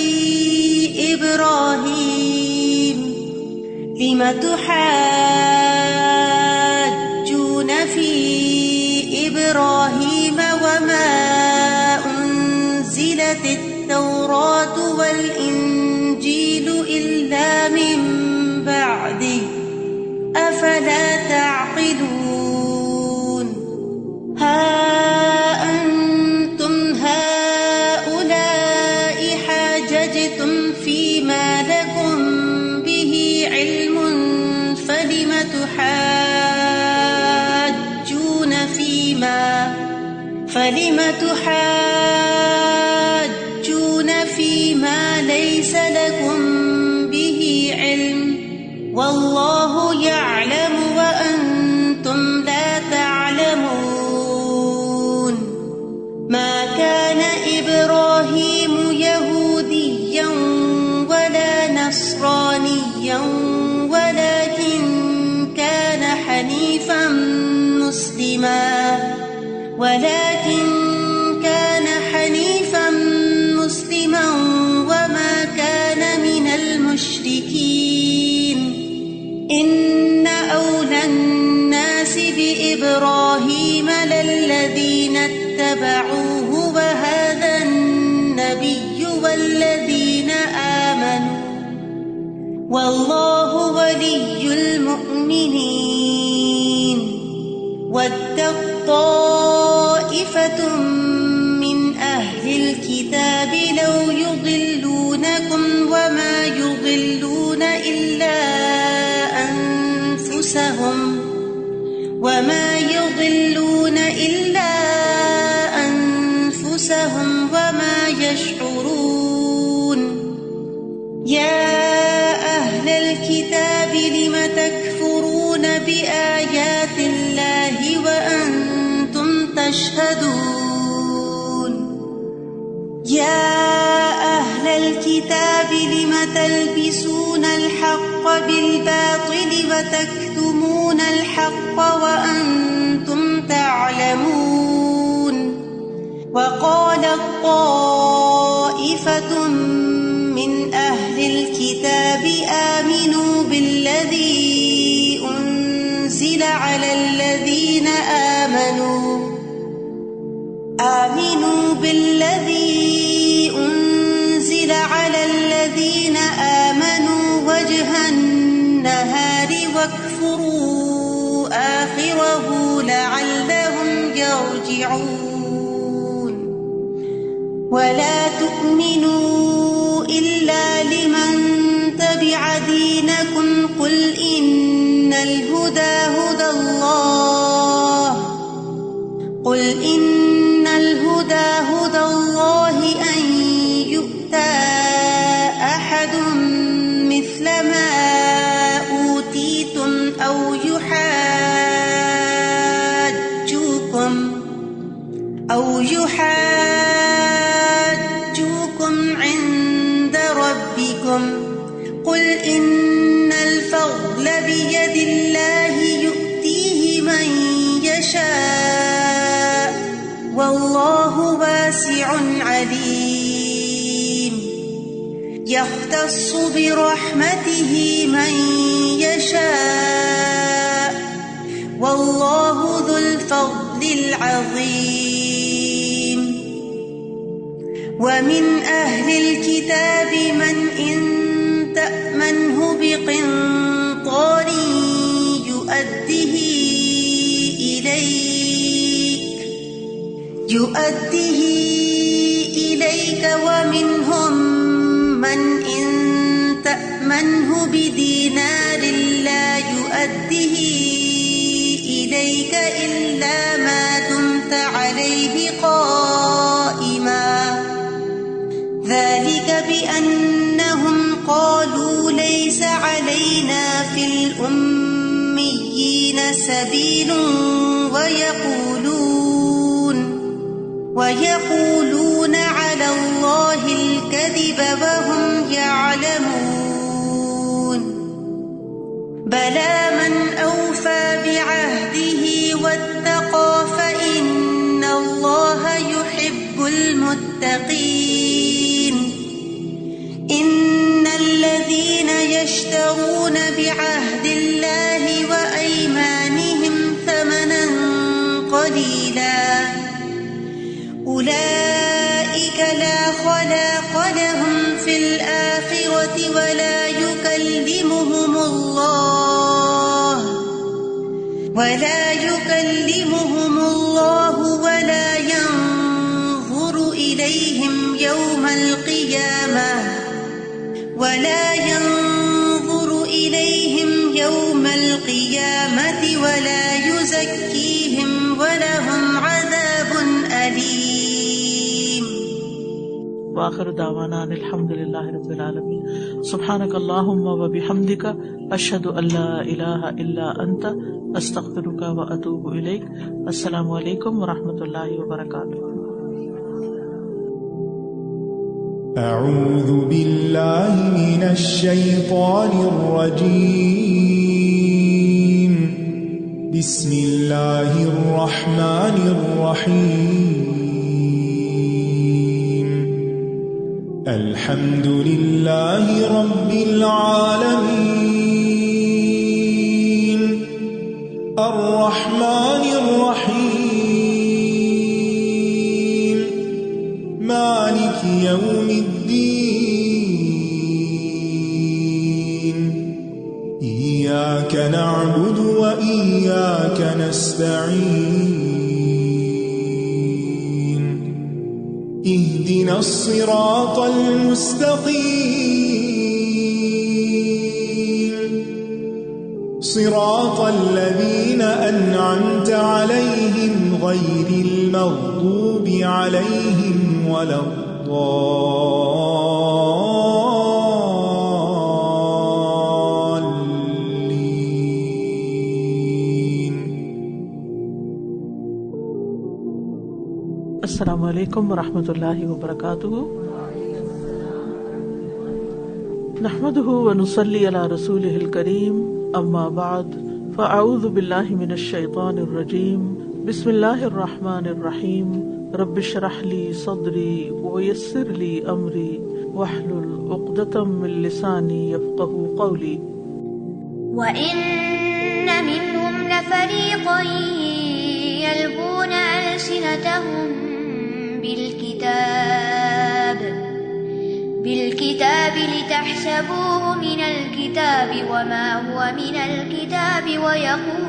إبراهيم وما أنزلت التوراة والإنجيل إلا من بعده أفلا تعقلون. ها أنتم هؤلاء حاججتم فيما لكم به علم فلم تحاجون فيما ليس لكم به علم والله يعلم وأنتم لا تعلمون. ما كان إبراهيم يهوديا ولا نصرانيا ولكن كان حنيفا مسلما إبراهيم للذين اتبعوه وهذا النبي والذين آمنوا والله ولي المؤمنين واتق طائفة من أهل الكتاب لو يضلونكم وما يضلون إلا أنفسهم وما يشعرون يا أهل الكتاب لم تكفرون بآيات الله وأنتم تشهدون يا أهل الكتاب لم تلبسون الحق بالباطل وتكتمون الحق وأنتم تعلمون وقالت طائفة من أهل الكتاب آمنوا بالذي أنزل على الذين آمنوا وجه النهار واكفروا آخره لعلهم يرجعون ولا تؤمنوا إلا لمن تبع دينكم قل إن الهدى هدى الله أن يؤتى أحد مثل ما أوتيتم أو يحاجوكم عند ربكم قل إن الفضل بيد الله يؤتيه من يشاء والله واسع عليم يختص برحمته من يشاء والله ذو الفضل العظيم ومن أهل الكتاب من إن تأمنه بقنطار يؤده إليك ومنهم من إن تأمنه بدينار لا يؤده إليك إلا ما دمت عليه قائما ذلك بأنهم قالوا ليس علينا في الأميين سبيل ويقولون على الله الكذب وهم يعلمون بلى من أوفى بعهده واتقى فإن الله يحب المتقين إن الذين يشترون بعهد الله وأيمانهم ثمنا قليلا أولئك لا خلاق لهم في الآخرة ولا يكلمهم الله ولا ينظر إليهم يوم القيامة ولا يزكيهم ولهم عذاب أليم وآخر دعوانا ان الحمد للہ رب العالمین سبحانک اللہم وبحمدک اشہد ان لا الہ الا انت استغفرک واتوب الیک. السلام علیکم ورحمۃ اللہ وبرکاتہ. اعوذ باللہ من الشیطان الرجیم. بسم اللہ الرحمن الرحیم. الحمد للہ رب العالمین الرحمن إياك نعبد وإياك نستعين اهدنا الصراط المستقيم صراط الذين أنعمت عليهم غير المغضوب عليهم ولا السلام علیکم ورحمۃ اللہ وبرکاتہ. نحمده ونصلي على رسوله الكريم اما بعد فاعوذ باللہ من الشیطان الرجیم بسم اللہ الرحمن الرحیم رب اشرح لي صدری ويسر لي امری واحلل عقدۃ من لسانی يفقهوا قولی. وَإِنَّ مِنْهُمْ لَفَرِيقًا يَلْوُونَ أَلْسِنَتَهُم بالكتاب لتحسبوه من الكتاب وما هو من الكتاب ويقولون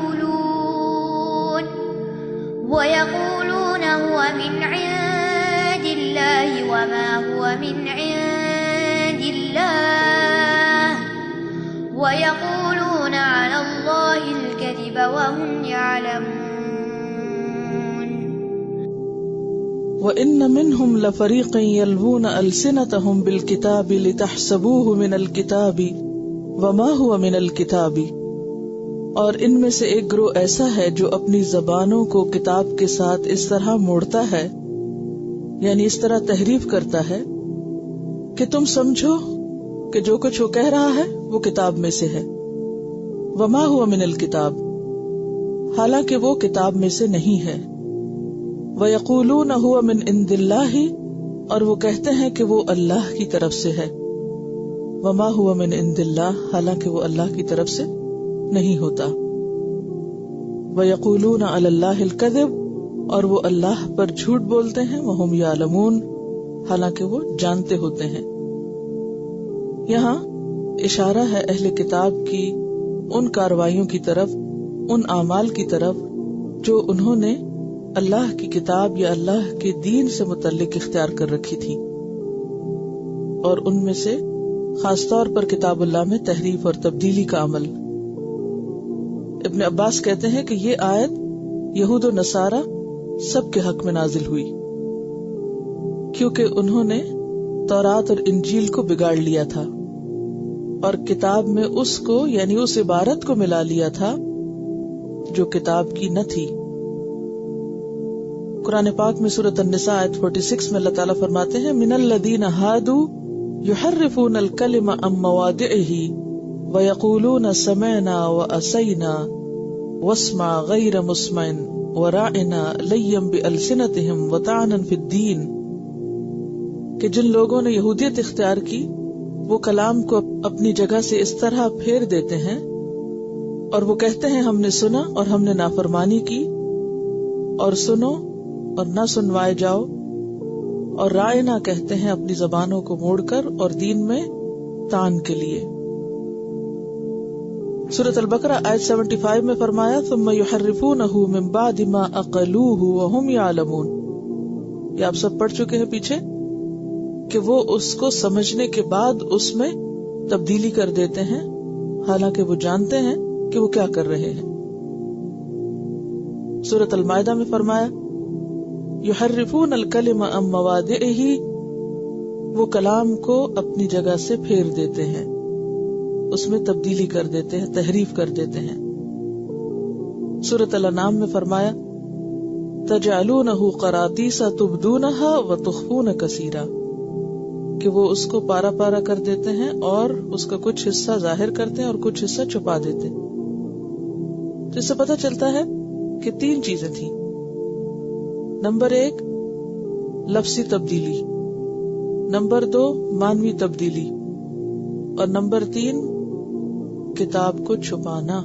هو من عند الله وما هو من عند الله ويقولون على الله الكذب وهم يعلمون. وَإِنَّ مِنْهُمْ لَفَرِيقًا يَلْوُونَ أَلْسِنَتَهُمْ بِالْكِتَابِ لِتَحْسَبُوهُ مِنَ الْكِتَابِ وَمَا هُوَ مِنَ الْكِتَابِ. اور ان میں سے ایک گروہ ایسا ہے جو اپنی زبانوں کو کتاب کے ساتھ اس طرح موڑتا ہے، یعنی اس طرح تحریف کرتا ہے کہ تم سمجھو کہ جو کچھ وہ کہہ رہا ہے وہ کتاب میں سے ہے. وَمَا هُوَ مِنَ الْكِتَابِ، حالانکہ وہ کتاب میں سے نہیں ہے. وَيَقُولُونَ هُوَ مِنْ عِنْدِ اللَّهِ، اور وہ کہتے ہیں کہ وہ اللہ کی طرف سے ہے. وَمَا هُوَ مِنْ عِنْدِ اللَّهِ، حالانکہ وہ اللہ کی طرف سے نہیں ہوتا. وَيَقُولُونَ عَلَى اللَّهِ الْكَذِبَ، اور وہ اللہ پر جھوٹ بولتے ہیں. وَهُمْ يَعْلَمُونَ، حالانکہ وہ جانتے ہوتے ہیں. یہاں اشارہ ہے اہل کتاب کی ان کارروائیوں کی طرف، ان اعمال کی طرف جو انہوں نے اللہ کی کتاب یا اللہ کے دین سے متعلق اختیار کر رکھی تھی، اور ان میں سے خاص طور پر کتاب اللہ میں تحریف اور تبدیلی کا عمل. ابن عباس کہتے ہیں کہ یہ آیت یہود و نصارہ سب کے حق میں نازل ہوئی، کیونکہ انہوں نے تورات اور انجیل کو بگاڑ لیا تھا اور کتاب میں اس کو یعنی اس عبارت کو ملا لیا تھا جو کتاب کی نہ تھی. قرآن پاک میں سورۃ النساء آیت 46 میں اللہ تعالیٰ فرماتے ہیں من الذین ہادوا یحرفون الکلم عن مواضعہ ویقولون سمعنا وعصینا واسمع غیر مسمع وراعنا لیا بألسنتہم وطعنا فی الدین، کہ جن لوگوں نے یہودیت اختیار کی وہ کلام کو اپنی جگہ سے اس طرح پھیر دیتے ہیں اور وہ کہتے ہیں ہم نے سنا اور ہم نے نافرمانی کی، اور سنو اور نہ سنوائے جاؤ، اور رائے نہ کہتے ہیں اپنی زبانوں کو موڑ کر اور دین میں طعن کے لیے. سورۃ البقرہ آیت 75 میں فرمایا ثم یحرفونہ من بعد ما عقلوہ وہم یعلمون. یہ آپ سب پڑھ چکے ہیں پیچھے کہ وہ اس کو سمجھنے کے بعد اس میں تبدیلی کر دیتے ہیں حالانکہ وہ جانتے ہیں کہ وہ کیا کر رہے ہیں. سورۃ المائدہ میں فرمایا یحرفون الکلم عن مواضعہ، وہ کلام کو اپنی جگہ سے پھیر دیتے ہیں، اس میں تبدیلی کر دیتے ہیں، تحریف کر دیتے ہیں. سورۃ الانعام میں فرمایا تجعلونہ قراطیس تبدونہا وتخفون کثیرا، کہ وہ اس کو پارا پارا کر دیتے ہیں اور اس کا کچھ حصہ ظاہر کرتے ہیں اور کچھ حصہ چھپا دیتے ہیں. تو اس سے پتہ چلتا ہے کہ 3 چیزیں تھیں. نمبر 1 لفظی تبدیلی، نمبر 2 معنوی تبدیلی، اور نمبر 3 کتاب کو چھپانا،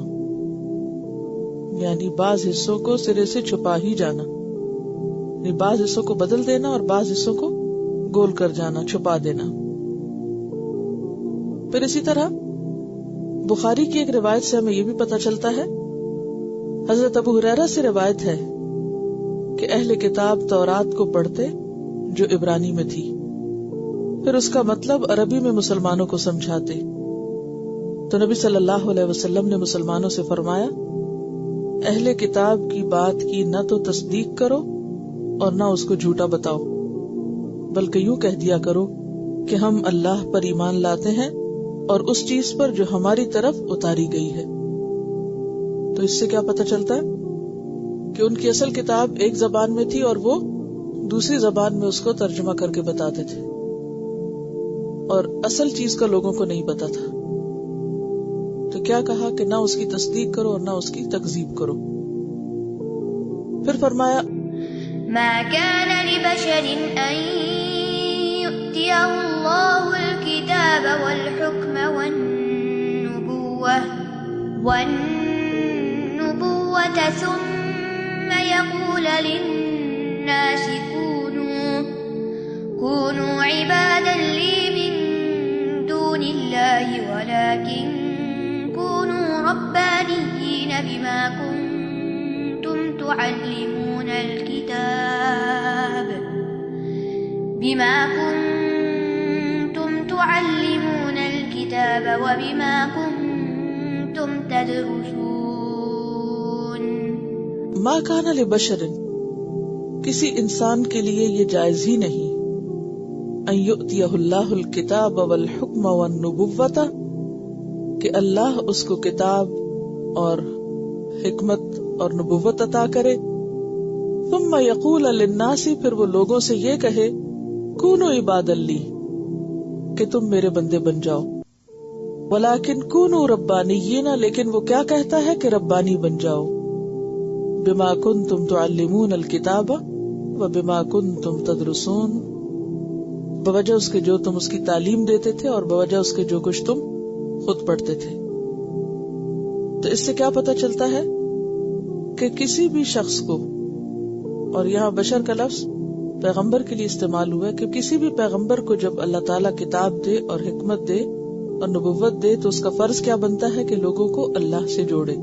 یعنی بعض حصوں کو سرے سے چھپا ہی جانا، یعنی بعض حصوں کو بدل دینا اور بعض حصوں کو گول کر جانا، چھپا دینا. پھر اسی طرح بخاری کی ایک روایت سے ہمیں یہ بھی پتہ چلتا ہے، حضرت ابو ہریرہ سے روایت ہے کہ اہل کتاب تورات کو پڑھتے جو عبرانی میں تھی، پھر اس کا مطلب عربی میں مسلمانوں کو سمجھاتے، تو نبی صلی اللہ علیہ وسلم نے مسلمانوں سے فرمایا، اہل کتاب کی بات کی نہ تو تصدیق کرو اور نہ اس کو جھوٹا بتاؤ، بلکہ یوں کہہ دیا کرو کہ ہم اللہ پر ایمان لاتے ہیں اور اس چیز پر جو ہماری طرف اتاری گئی ہے۔ تو اس سے کیا پتہ چلتا ہے کہ ان کی اصل کتاب ایک زبان میں تھی اور وہ دوسری زبان میں اس کو ترجمہ کر کے بتاتے تھے، اور اصل چیز کا لوگوں کو نہیں پتا تھا۔ تو کیا کہا کہ نہ اس کی تصدیق کرو اور نہ اس کی تکذیب کرو۔ پھر فرمایا ما كان لبشر أن يؤتيه الله الكتاب والحكم والنبوة ثم يقول للناس كونوا عبادا لي من دون الله ولكن كونوا ربانيين بما كنتم تعلمون الكتاب وبما كنتم تدرسون۔ ما کان لبشر، کسی انسان کے لیے یہ جائز ہی نہیں، ان یؤتیہ اللہ الکتاب والحکم والنبوۃ، کہ اللہ اس کو کتاب اور حکمت اور نبوت عطا کرے، ثم یقول للناس، پھر وہ لوگوں سے یہ کہے، کونوا عبادا لی، کہ تم میرے بندے بن جاؤ، ولیکن کونوا ربانیین، لیکن وہ کیا کہتا ہے کہ ربانی بن جاؤ، بما کنتم تعلمون الکتاب وبما کنتم تدرسون، بوجہ اس کے جو تم اس کی تعلیم دیتے تھے اور بوجہ اس کے جو کچھ تم خود پڑھتے تھے۔ تو اس سے کیا پتہ چلتا ہے کہ کسی بھی شخص کو، اور یہاں بشر کا لفظ پیغمبر کے لیے استعمال ہوا ہے، کہ کسی بھی پیغمبر کو جب اللہ تعالیٰ کتاب دے اور حکمت دے اور نبوت دے تو اس کا فرض کیا بنتا ہے کہ لوگوں کو اللہ سے جوڑے،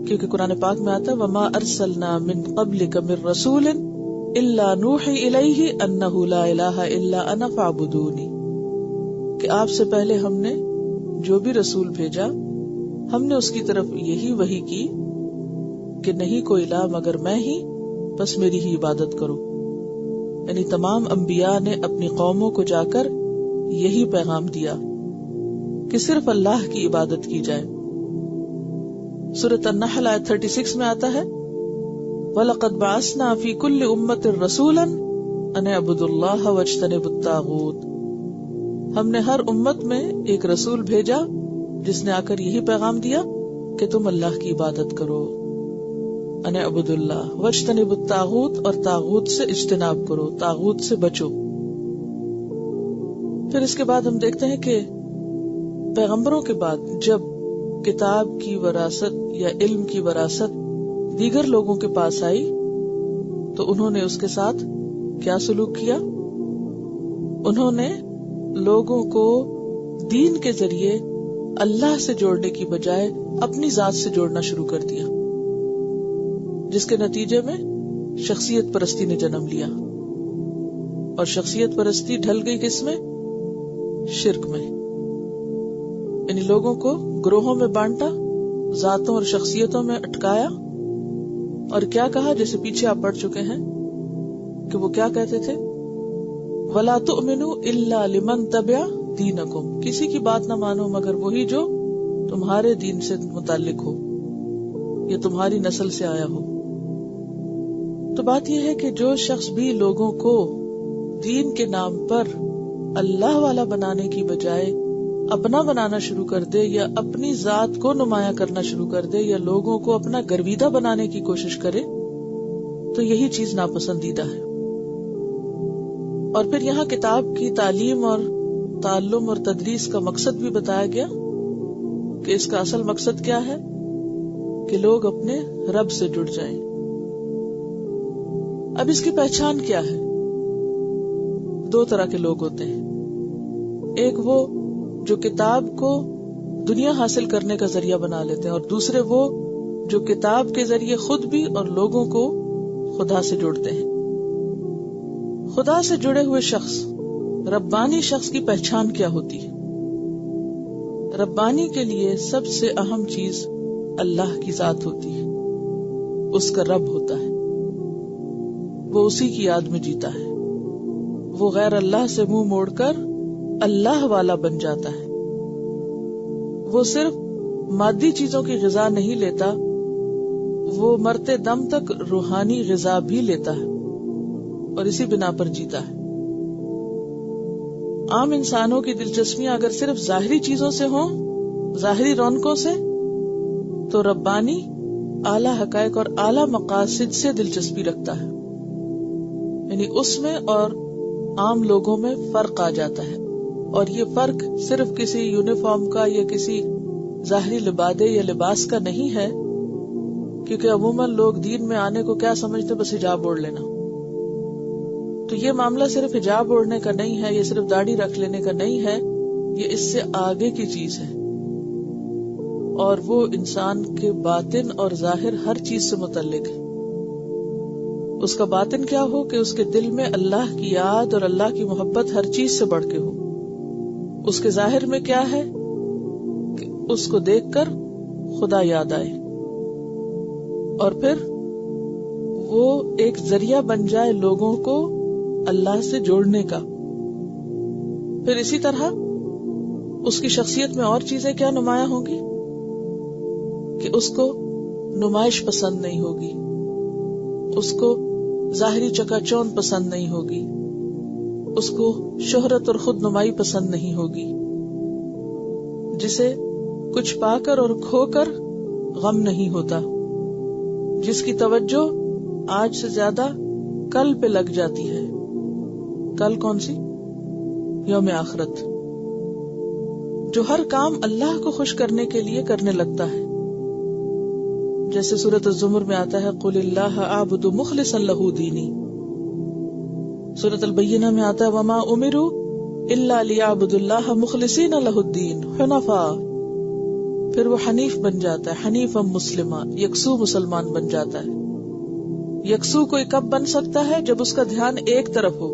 کیونکہ قرآن پاک میں آتا ہے وَمَا أَرْسَلْنَا مِن قَبْلِكَ مِن رَّسُولٍ إِلَّا نُوحِي إِلَيْهِ أَنَّهُ لَا إِلَٰهَ إِلَّا أَنَا فَاعْبُدُونِ، کہ آپ سے پہلے ہم نے جو بھی رسول بھیجا ہم نے اس کی طرف یہی وحی کی کہ نہیں کوئی الہ مگر میں ہی، بس میری ہی عبادت کرو۔ یعنی تمام انبیاء نے اپنی قوموں کو جا کر یہی پیغام دیا کہ صرف اللہ کی عبادت کی جائے۔ سورۃ النحل آیت 36 میں آتا ہے وَلَقَدْ بَعَثْنَا فِي كُلِّ أُمَّةٍ رَّسُولًا أَنِ اعْبُدُوا اللَّهَ وَاجْتَنِبُوا الطَّاغُوتَ، ہم نے ہر امت میں ایک رسول بھیجا جس نے آ کر یہی پیغام دیا کہ تم اللہ کی عبادت کرو، ان اعبدوا اللہ واجتنبوا الطاغوت، اور طاغوت سے اجتناب کرو، طاغوت سے بچو۔ پھر اس کے بعد ہم دیکھتے ہیں کہ پیغمبروں کے بعد جب کتاب کی وراثت یا علم کی وراثت دیگر لوگوں کے پاس آئی تو انہوں نے اس کے ساتھ کیا سلوک کیا؟ انہوں نے لوگوں کو دین کے ذریعے اللہ سے جوڑنے کی بجائے اپنی ذات سے جوڑنا شروع کر دیا، جس کے نتیجے میں شخصیت پرستی نے جنم لیا، اور شخصیت پرستی ڈھل گئی کس میں؟ شرک میں۔ یعنی لوگوں کو گروہوں میں بانٹا، ذاتوں اور شخصیتوں میں اٹکایا، اور کیا کہا جیسے پیچھے آپ پڑھ چکے ہیں کہ وہ کیا کہتے تھے، وَلَا تُؤْمِنُوا إِلَّا لِمَن تَبِعَ دِينَكُمْ، کسی کی بات نہ مانو مگر وہی جو تمہارے دین سے متعلق ہو یا تمہاری نسل سے آیا ہو۔ تو بات یہ ہے کہ جو شخص بھی لوگوں کو دین کے نام پر اللہ والا بنانے کی بجائے اپنا بنانا شروع کر دے یا اپنی ذات کو نمایاں کرنا شروع کر دے یا لوگوں کو اپنا گرویدہ بنانے کی کوشش کرے تو یہی چیز ناپسندیدہ ہے۔ اور پھر یہاں کتاب کی تعلیم اور تعلم اور تدریس کا مقصد بھی بتایا گیا کہ اس کا اصل مقصد کیا ہے کہ لوگ اپنے رب سے جڑ جائیں۔ اب اس کی پہچان کیا ہے؟ دو طرح کے لوگ ہوتے ہیں، ایک وہ جو کتاب کو دنیا حاصل کرنے کا ذریعہ بنا لیتے ہیں، اور دوسرے وہ جو کتاب کے ذریعے خود بھی اور لوگوں کو خدا سے جوڑتے ہیں۔ خدا سے جڑے ہوئے شخص، ربانی شخص کی پہچان کیا ہوتی ہے؟ ربانی کے لیے سب سے اہم چیز اللہ کی ذات ہوتی ہے، اس کا رب ہوتا ہے، وہ اسی کی یاد میں جیتا ہے، وہ غیر اللہ سے منہ موڑ کر اللہ والا بن جاتا ہے، وہ صرف مادی چیزوں کی غذا نہیں لیتا، وہ مرتے دم تک روحانی غذا بھی لیتا ہے اور اسی بنا پر جیتا ہے۔ عام انسانوں کی دلچسپیاں اگر صرف ظاہری چیزوں سے ہوں، ظاہری رونقوں سے، تو ربانی اعلیٰ حقائق اور اعلیٰ مقاصد سے دلچسپی رکھتا ہے، یعنی اس میں اور عام لوگوں میں فرق آ جاتا ہے، اور یہ فرق صرف کسی یونیفارم کا یا کسی ظاہری لبادے یا لباس کا نہیں ہے، کیونکہ عموماً لوگ دین میں آنے کو کیا سمجھتے، بس حجاب اوڑھ لینا۔ تو یہ معاملہ صرف حجاب اوڑھنے کا نہیں ہے، یہ صرف داڑھی رکھ لینے کا نہیں ہے، یہ اس سے آگے کی چیز ہے، اور وہ انسان کے باطن اور ظاہر ہر چیز سے متعلق ہے۔ اس کا باطن کیا ہو کہ اس کے دل میں اللہ کی یاد اور اللہ کی محبت ہر چیز سے بڑھ کے ہو، اس کے ظاہر میں کیا ہے کہ اس کو دیکھ کر خدا یاد آئے، اور پھر وہ ایک ذریعہ بن جائے لوگوں کو اللہ سے جوڑنے کا۔ پھر اسی طرح اس کی شخصیت میں اور چیزیں کیا نمایاں ہوں گی کہ اس کو نمائش پسند نہیں ہوگی، اس کو ظاہری چکا چوند پسند نہیں ہوگی، اس کو شہرت اور خود نمائی پسند نہیں ہوگی، جسے کچھ پا کر اور کھو کر غم نہیں ہوتا، جس کی توجہ آج سے زیادہ کل پہ لگ جاتی ہے۔ کل کون سی؟ یوم آخرت۔ جو ہر کام اللہ کو خوش کرنے کے لیے کرنے لگتا ہے، جیسے سورۃ الزمر میں آتا ہے قل اللہ اعبد مخلصا لہ دینی، سورۃ البینہ میں آتا ہے وما امروا الا لیعبدوا اللہ مخلصین لہ الدین حنفاء، پھر وہ حنیف بن جاتا ہے، حنیفا مسلما، یکسو مسلمان بن جاتا ہے۔ یکسو کوئی کب بن سکتا ہے؟ جب اس کا دھیان ایک طرف ہو۔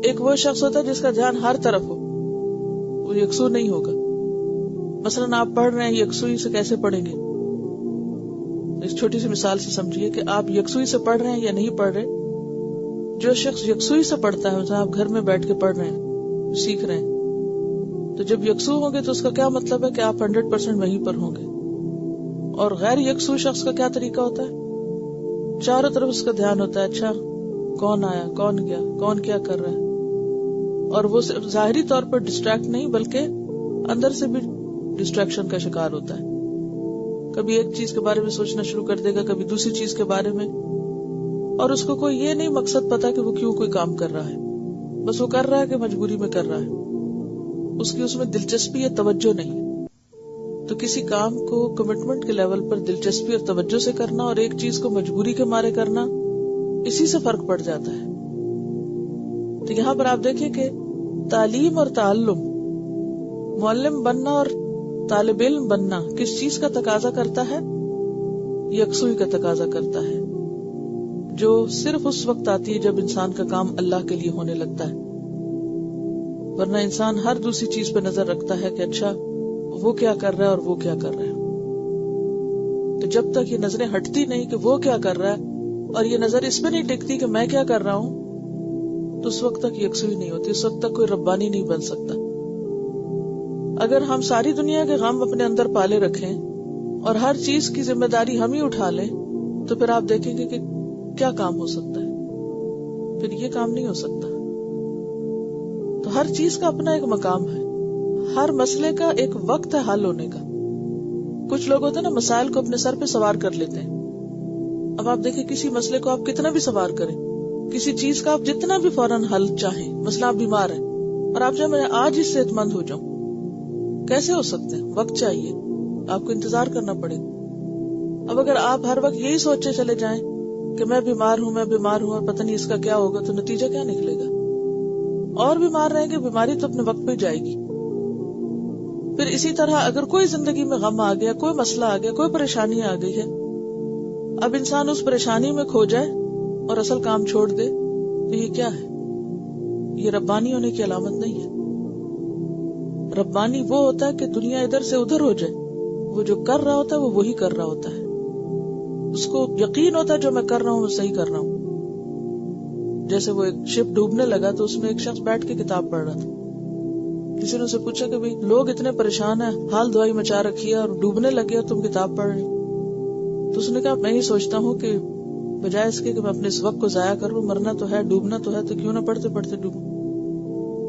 ایک وہ شخص ہوتا ہے جس کا دھیان ہر طرف ہو، وہ یکسو نہیں ہوگا۔ مثلا آپ پڑھ رہے ہیں، یکسوئی سے کیسے پڑھیں گے؟ اس چھوٹی سی مثال سے سمجھیے کہ آپ یکسوئی سے پڑھ رہے ہیں یا نہیں پڑھ رہے۔ جو شخص یکسوئی سے پڑھتا ہے، مثلا آپ گھر میں بیٹھ کے پڑھ رہے ہیں، سیکھ رہے ہیں، تو جب یکسو ہوں گے تو اس کا کیا مطلب ہے کہ آپ 100% وہیں پر ہوں گے۔ اور غیر یکسو شخص کا کیا طریقہ ہوتا ہے؟ چاروں طرف اس کا دھیان ہوتا ہے، اچھا کون آیا، کون گیا، کون کیا کر رہا ہے، اور وہ صرف ظاہری طور پر ڈسٹریکٹ نہیں بلکہ اندر سے بھی ڈسٹریکشن کا شکار ہوتا ہے۔ کبھی ایک چیز کے بارے میں سوچنا شروع کر دے گا، کبھی دوسری چیز کے بارے میں، اور اس کو کوئی یہ نہیں مقصد پتا کہ وہ کیوں کوئی کام کر رہا ہے، بس وہ کر رہا ہے کہ مجبوری میں کر رہا ہے، اس کی اس میں دلچسپی یا توجہ نہیں۔ تو کسی کام کو کمٹمنٹ کے لیول پر دلچسپی اور توجہ سے کرنا اور ایک چیز کو مجبوری کے مارے کرنا، اسی سے فرق پڑ جاتا ہے۔ تو یہاں پر آپ دیکھیں کہ تعلیم اور تعلم، معلم بننا اور طالب علم بننا کس چیز کا تقاضا کرتا ہے؟ یکسوئی کا تقاضا کرتا ہے، جو صرف اس وقت آتی ہے جب انسان کا کام اللہ کے لیے ہونے لگتا ہے، ورنہ انسان ہر دوسری چیز پہ نظر رکھتا ہے کہ اچھا وہ کیا کر رہا ہے اور وہ کیا کر رہا ہے۔ تو جب تک یہ نظریں ہٹتی نہیں کہ وہ کیا کر رہا ہے اور یہ نظر اس پہ نہیں ٹکتی کہ میں کیا کر رہا ہوں، تو اس وقت تک یکسوئی نہیں ہوتی، اس وقت تک کوئی ربانی نہیں بن سکتا۔ اگر ہم ساری دنیا کے غم اپنے اندر پالے رکھیں اور ہر چیز کی ذمہ داری ہم ہی اٹھا لیں، تو پھر آپ دیکھیں گے کہ کیا کام ہو سکتا ہے، پھر یہ کام نہیں ہو سکتا۔ تو ہر چیز کا اپنا ایک مقام ہے، ہر مسئلے کا ایک وقت ہے حل ہونے کا۔ کچھ لوگ ہوتے ہیں نا، مسائل کو اپنے سر پہ سوار کر لیتے ہیں۔ اب آپ دیکھیں کسی مسئلے کو آپ کتنا بھی سوار کریں، کسی چیز کا آپ جتنا بھی فوراً حل چاہیں، مثلا آپ بیمار ہیں اور آپ چاہیں میں آج ہی صحت مند ہو جاؤں، کیسے ہو سکتے ہیں؟ وقت چاہیے، آپ کو انتظار کرنا پڑے گا۔ اب اگر آپ ہر وقت یہی سوچے چلے جائیں کہ میں بیمار ہوں اور پتہ نہیں اس کا کیا ہوگا، تو نتیجہ کیا نکلے گا؟ اور بیمار رہیں گے، بیماری تو اپنے وقت پہ جائے گی۔ پھر اسی طرح اگر کوئی زندگی میں غم آ گیا، کوئی مسئلہ آ گیا، کوئی پریشانی آ گئی ہے، اب انسان اس پریشانی میں کھو جائے اور اصل کام چھوڑ دے، تو یہ کیا ہے؟ یہ ربانی ہونے کی علامت نہیں ہے۔ ربانی وہ ہوتا ہے کہ دنیا ادھر سے ادھر ہو جائے، وہ جو کر رہا ہوتا ہے وہ وہی کر رہا ہوتا ہے، اس کو یقین ہوتا ہے جو میں کر رہا ہوں وہ صحیح کر رہا ہوں۔ جیسے وہ ایک شپ ڈوبنے لگا تو اس میں ایک شخص بیٹھ کے کتاب پڑھ رہا تھا، کسی نے اسے پوچھا کہ بھئی لوگ اتنے پریشان ہیں، حال دعائی مچا رکھی ہے اور ڈوبنے لگے اور تم کتاب پڑھ رہے، تو اس نے کہا میں یہ سوچتا ہوں کہ بجائے اس کے کہ میں اپنے اس وقت کو ضائع کروں، مرنا تو ہے، ڈوبنا تو ہے، تو کیوں نہ پڑھتے پڑھتے ڈوبوں،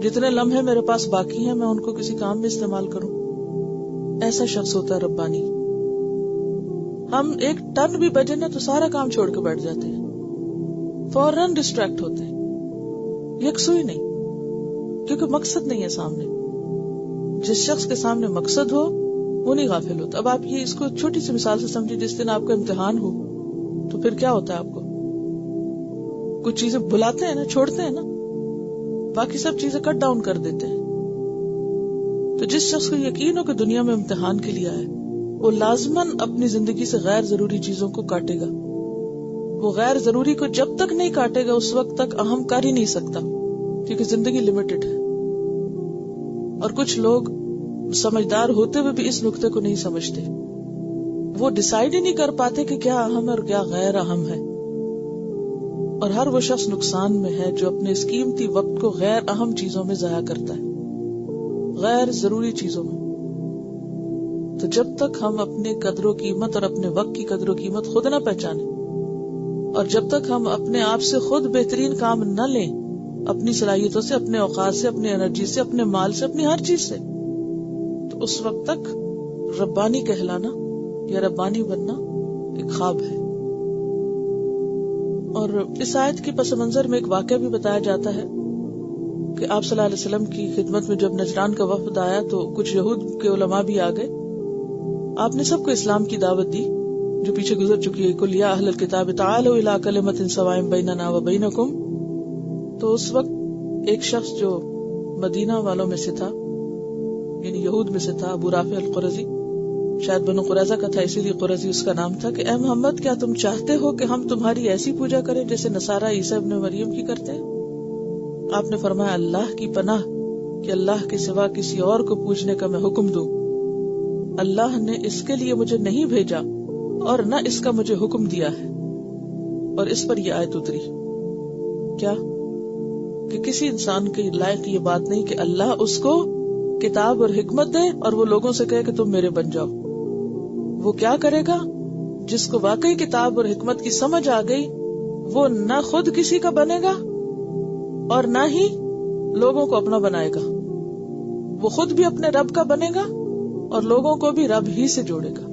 جتنے لمحے میرے پاس باقی ہیں میں ان کو کسی کام میں استعمال کروں۔ ایسا شخص ہوتا ہے ربانی۔ ہم ایک ٹن بھی بجے نا تو سارا کام چھوڑ کے بیٹھ جاتے ہیں، فوراً ڈسٹریکٹ ہوتے ہیں، یکسوئی نہیں، کیونکہ مقصد نہیں ہے سامنے۔ جس شخص کے سامنے مقصد ہو وہ نہیں غافل ہوتا۔ اب آپ یہ اس کو چھوٹی سی مثال سے سمجھے، جس دن آپ کا امتحان ہو تو پھر کیا ہوتا ہے، آپ کو کچھ چیزیں بھلاتے ہیں نا، چھوڑتے ہیں نا، باقی سب چیزیں کٹ ڈاؤن کر دیتے ہیں۔ تو جس شخص کو یقین ہو کہ دنیا میں امتحان کے لیے آئے، وہ لازماً اپنی زندگی سے غیر ضروری چیزوں کو کاٹے گا۔ وہ غیر ضروری کو جب تک نہیں کاٹے گا اس وقت تک اہم کر ہی نہیں سکتا، کیونکہ زندگی لمیٹڈ ہے۔ اور کچھ لوگ سمجھدار ہوتے ہوئے بھی اس نقطے کو نہیں سمجھتے، وہ ڈیسائیڈ ہی نہیں کر پاتے کہ کیا اہم ہے اور کیا غیر اہم ہے۔ اور ہر وہ شخص نقصان میں ہے جو اپنے اس قیمتی وقت کو غیر اہم چیزوں میں ضائع کرتا ہے، غیر ضروری چیزوں میں۔ تو جب تک ہم اپنے قدر و قیمت اور اپنے وقت کی قدر و قیمت خود نہ پہچانیں، اور جب تک ہم اپنے آپ سے خود بہترین کام نہ لیں، اپنی صلاحیتوں سے، اپنے اوقات سے، اپنی انرجی سے، اپنے مال سے، اپنی ہر چیز سے، تو اس وقت تک ربانی کہلانا یا ربانی بننا ایک خواب ہے۔ اور اس آیت کے پس منظر میں ایک واقعہ بھی بتایا جاتا ہے کہ آپ صلی اللہ علیہ وسلم کی خدمت میں جب نجران کا وفد آیا تو کچھ یہود کے علماء بھی آ گئے۔ آپ نے سب کو اسلام کی دعوت دی جو پیچھے گزر چکی ہے، قل یا اہل الکتاب تعالوا الی کلمۃ سواء بیننا وبینکم۔ تو اس وقت ایک شخص جو مدینہ والوں میں سے تھا، یعنی یہود میں سے تھا، ابو رافع القرظی، شاید بنو قریظہ کا تھا اسی لیے قرظی اس کا نام تھا، کہ اے محمد کیا تم چاہتے ہو کہ ہم تمہاری ایسی پوجا کریں جیسے نصارہ عیسیٰ ابن مریم کی کرتے ہیں؟ آپ نے فرمایا اللہ کی پناہ کہ اللہ کے سوا کسی اور کو پوجنے کا میں حکم دوں، اللہ نے اس کے لیے مجھے نہیں بھیجا اور نہ اس کا مجھے حکم دیا ہے۔ اور اس پر یہ آیت اتری، کیا کہ کسی انسان کے لائق یہ بات نہیں کہ اللہ اس کو کتاب اور حکمت دے اور وہ لوگوں سے کہے کہ تم میرے بن جاؤ۔ وہ کیا کرے گا؟ جس کو واقعی کتاب اور حکمت کی سمجھ آ گئی وہ نہ خود کسی کا بنے گا اور نہ ہی لوگوں کو اپنا بنائے گا، وہ خود بھی اپنے رب کا بنے گا اور لوگوں کو بھی رب ہی سے جوڑے گا۔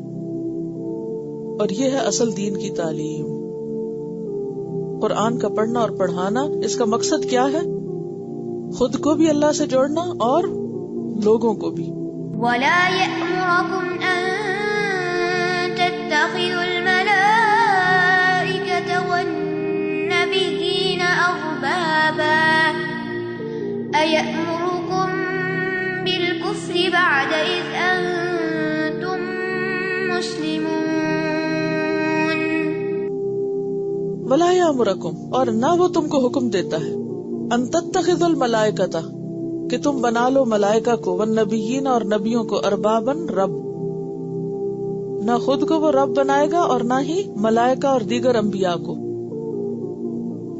اور یہ ہے اصل دین کی تعلیم۔ قرآن کا پڑھنا اور پڑھانا، اس کا مقصد کیا ہے؟ خود کو بھی اللہ سے جوڑنا اور لوگوں کو بھی۔ وَلَا يَأْمُرَكُمْ أَن تَتَّخِذُوا الْمَلَائِكَةَ وَالنَّبِيِّينَ أَرْبَابًا أَيَأْمُرُكُم بِالْكُفْرِ بَعْدَ إِذْ أَنتُم مُّسْلِمُونَ۔ وَلَا يَأْمُرَكُمْ، اور نہ وہ تم کو حکم دیتا ہے، أَن تَتَّخِذُوا الْمَلَائِكَةَ، کہ تم بنا لو ملائکہ کو، والنبیین، اور نبیوں کو، اربابن، رب۔ نہ خود کو وہ رب بنائے گا اور نہ ہی ملائکہ اور دیگر انبیاء کو۔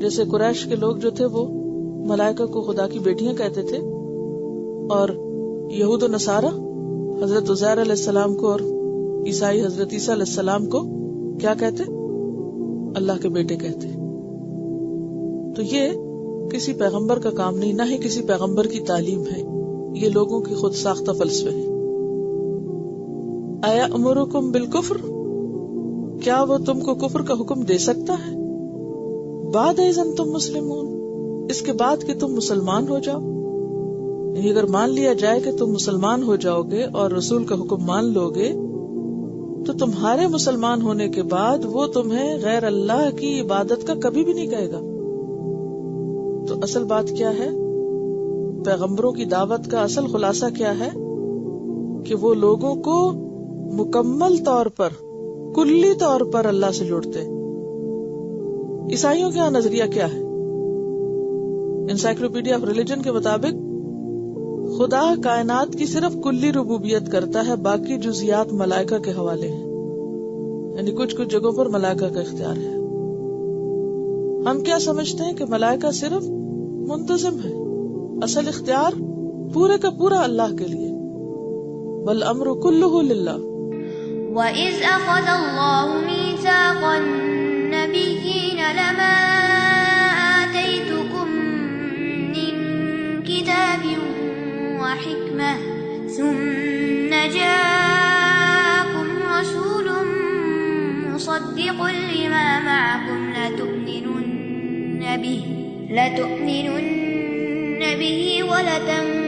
جیسے قریش کے لوگ جو تھے وہ ملائکہ کو خدا کی بیٹیاں کہتے تھے، اور یہود و نصارہ حضرت عزیر علیہ السلام کو اور عیسائی حضرت عیسیٰ علیہ السلام کو کیا کہتے؟ اللہ کے بیٹے کہتے۔ تو یہ کسی پیغمبر کا کام نہیں، نہ ہی کسی پیغمبر کی تعلیم ہے، یہ لوگوں کی خود ساختہ فلسفے ہیں۔ اَیَأْمُرُکُم بِالْکُفْرِ، کیا وہ تم کو کفر کا حکم دے سکتا ہے؟ بعد اذ انتم مسلمون، اس کے بعد کہ تم مسلمان ہو جاؤ۔ یعنی اگر مان لیا جائے کہ تم مسلمان ہو جاؤ گے اور رسول کا حکم مان لو گے تو تمہارے مسلمان ہونے کے بعد وہ تمہیں غیر اللہ کی عبادت کا کبھی بھی نہیں کہے گا۔ تو اصل بات کیا ہے؟ پیغمبروں کی دعوت کا اصل خلاصہ کیا ہے؟ کہ وہ لوگوں کو مکمل طور پر، کلی طور پر اللہ سے جوڑتے. عیسائیوں کا نظریہ کیا ہے؟ انسائکلوپیڈیا آف ریلیجن کے مطابق خدا کائنات کی صرف کلی ربوبیت کرتا ہے، باقی جزیات ملائکہ کے حوالے ہیں. یعنی کچھ جگہوں پر ملائکہ کا اختیار ہے. ہم کیا سمجھتے ہیں کہ ملائکہ صرف منتظم ہے، اصل اختیار پورے کا پورا اللہ کے لیے. والامر کلہ للہ. وَإِذْ أَخَذَ اللَّهُ مِيثَاقَ النَّبِيِّينَ لَمَا آتَيْتُكُم مِّن كِتَابٍ وَحِكْمَةٍ ثُمَّ جَاءَكُمْ رَسُولٌ مُصَدِّقٌ لِّمَا مَعَكُمْ لَتُؤْمِنُنَّ بِهِ وَلَتَنصُرُنَّهُ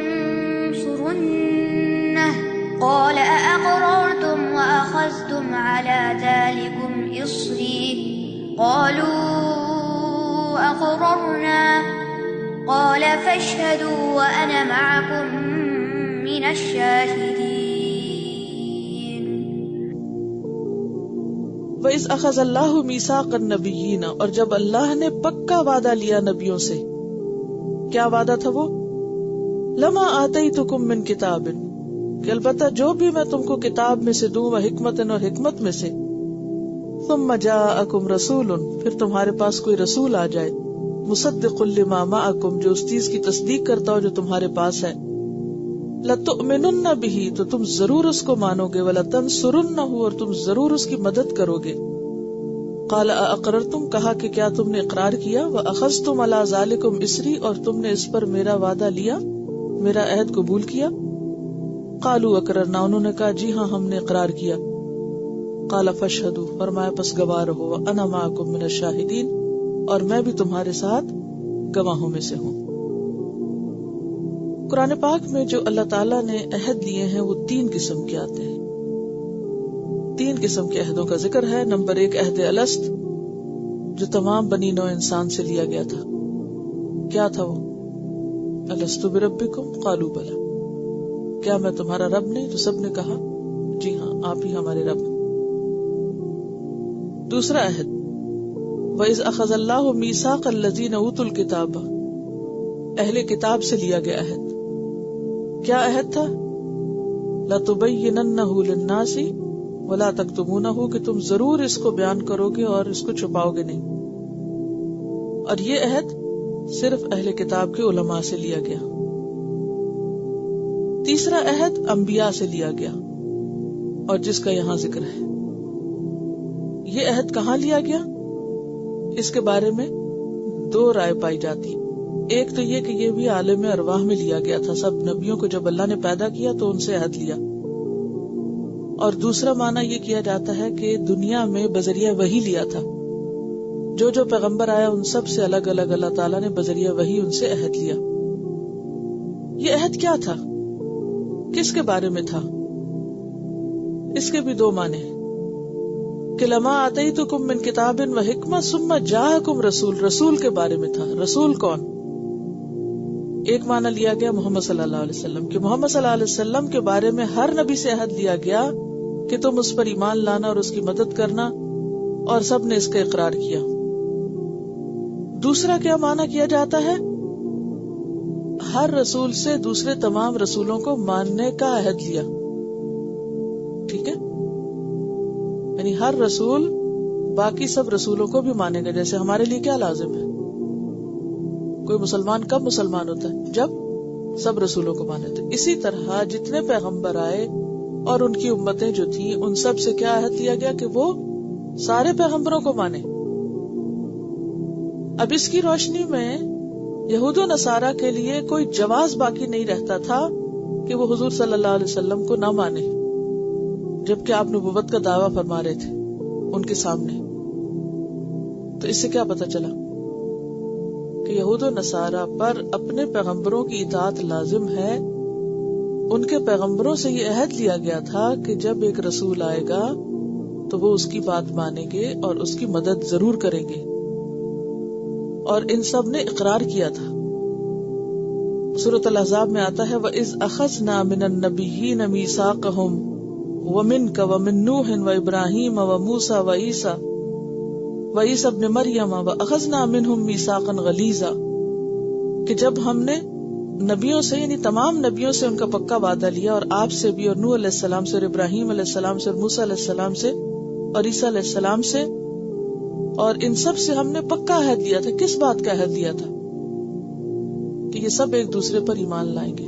قَالَ أَأَقْرَرْتُمْ وَأَخَذْتُمْ عَلَى ذَلِكُمْ إِصْرِي قَالُوا أَقْرَرْنَا قَالَ فَاشْهَدُوا وَأَنَا مَعَكُمْ مِنَ الشَّاهِدِينَ. وَإِذْ أَخَذَ اللَّهُ مِيثَاقَ النَّبِيِّينَ، اور جب اللہ نے پکا وعدہ لیا نبیوں سے. کیا وعدہ تھا وہ؟ لَمَا آتَيْتُكُم مِّن كِتَابٍ، کہ البتہ جو بھی میں تم کو کتاب میں سے دوں، وحکمت اور حکمت میں سے. ثم جاءکم رسول، پھر تمہارے پاس کوئی رسول آ جائے، مصدق لما معکم، جو اس چیز کی تصدیق کرتا ہو جو تمہارے پاس ہے. لتؤمنن به، تو تم ضرور اس کو مانو گے، ولتنصرنہ، اور تم ضرور اس کی مدد کرو گے. قال اقررتم، کہا کہ کیا تم نے اقرار کیا، واخذتم علی ذلکم اسری، اور تم نے اس پر میرا وعدہ لیا، میرا عہد قبول کیا. قالوا اقررنا، انہوں نے کہا جی ہاں ہم نے اقرار کیا. قال فاشهدوا، فرمایا پس گواہ رہو، وانا معکم من الشاہدین، اور میں بھی تمہارے ساتھ گواہوں میں سے ہوں. قرآن پاک میں جو اللہ تعالیٰ نے عہد لیے ہیں وہ 3 قسم کے آتے ہیں. 3 قسم کے عہدوں کا ذکر ہے. نمبر 1 عہد الست، جو تمام بنی نوع انسان سے لیا گیا تھا. کیا تھا وہ؟ الست بربکم قالوا بلی، کیا میں تمہارا رب نہیں؟ تو سب نے کہا جی ہاں آپ ہی ہمارے رب. دوسرا عہد وَإِذْ أَخَذَ اللَّهُ مِيثَاقَ الَّذِينَ أُوتُوا الْكِتَابَ، اہل کتاب سے لیا گیا عہد. کیا عہد تھا؟ لَتُبَيِّنَنَّهُ لِلنَّاسِ وَلَا تَكْتُمُونَهُ، کہ تم ضرور اس کو بیان کرو گے اور اس کو چھپاؤ گے نہیں. اور یہ عہد صرف اہل کتاب کے علماء سے لیا گیا. تیسرا عہد انبیاء سے لیا گیا اور جس کا یہاں ذکر ہے. یہ عہد کہاں لیا گیا؟ اس کے بارے میں 2 رائے پائی جاتی. ایک تو یہ کہ یہ بھی عالم ارواح میں لیا گیا تھا، سب نبیوں کو جب اللہ نے پیدا کیا تو ان سے عہد لیا. اور دوسرا معنی یہ کیا جاتا ہے کہ دنیا میں بذریعہ وحی لیا تھا. جو جو پیغمبر آیا ان سب سے الگ الگ اللہ تعالیٰ نے بذریعہ وحی ان سے عہد لیا. یہ عہد کیا تھا؟ کس کے بارے میں تھا؟ اس کے بھی 2 معنی ہیں کہ لما آتیتکم من کتاب و حکمہ ثم جاءکم رسول، رسول کے بارے میں تھا. رسول کون؟ ایک معنی لیا گیا محمد صلی اللہ علیہ وسلم کہ محمد صلی اللہ علیہ وسلم کے بارے میں ہر نبی سے عہد لیا گیا کہ تم اس پر ایمان لانا اور اس کی مدد کرنا، اور سب نے اس کا اقرار کیا. دوسرا کیا معنی کیا جاتا ہے؟ ہر رسول سے دوسرے تمام رسولوں کو ماننے کا عہد لیا. ٹھیک ہے، یعنی ہر رسول باقی سب رسولوں کو بھی مانے گا. جیسے ہمارے لیے کیا لازم ہے؟ کوئی مسلمان کب مسلمان ہوتا ہے؟ جب سب رسولوں کو مانے. تھے اسی طرح جتنے پیغمبر آئے اور ان کی امتیں جو تھیں ان سب سے کیا عہد لیا گیا کہ وہ سارے پیغمبروں کو مانے. اب اس کی روشنی میں یہود و نصارہ کے لیے کوئی جواز باقی نہیں رہتا تھا کہ وہ حضور صلی اللہ علیہ وسلم کو نہ مانے، جبکہ آپ نبوت کا دعویٰ فرما رہے تھے ان کے سامنے. تو اس سے کیا پتہ چلا کہ یہود و نصارہ پر اپنے پیغمبروں کی اطاعت لازم ہے. ان کے پیغمبروں سے یہ عہد لیا گیا تھا کہ جب ایک رسول آئے گا تو وہ اس کی بات مانیں گے اور اس کی مدد ضرور کریں گے. اور ان سب نے اقرار کیا تھا سورۃ الاحزاب میں آتا ہے وَإِذْ أَخَذْنَا مِنَ النَّبِيِّينَ مِيثَاقَهُمْ وَمِنْكَ وَمِن نُوحٍ وَإِبْرَاهِيمَ وَمُوسَى وَعِيسَى ابْنِ مَرْيَمَ وَأَخَذْنَا مِنْهُمْ مِيثَاقًا غَلِيظًا، کہ جب ہم نے نبیوں سے یعنی تمام نبیوں سے ان کا پکا وعدہ لیا، اور آپ سے بھی، اور نوح علیہ السلام سے، اور ابراہیم علیہ السلام سے، اور موسیٰ علیہ السلام سے، اور عیسیٰ علیہ السلام سے، اور ان سب سے ہم نے پکا عہد لیا تھا۔ کس بات کا عہد لیا تھا؟ کہ یہ سب ایک دوسرے پر ایمان لائیں گے،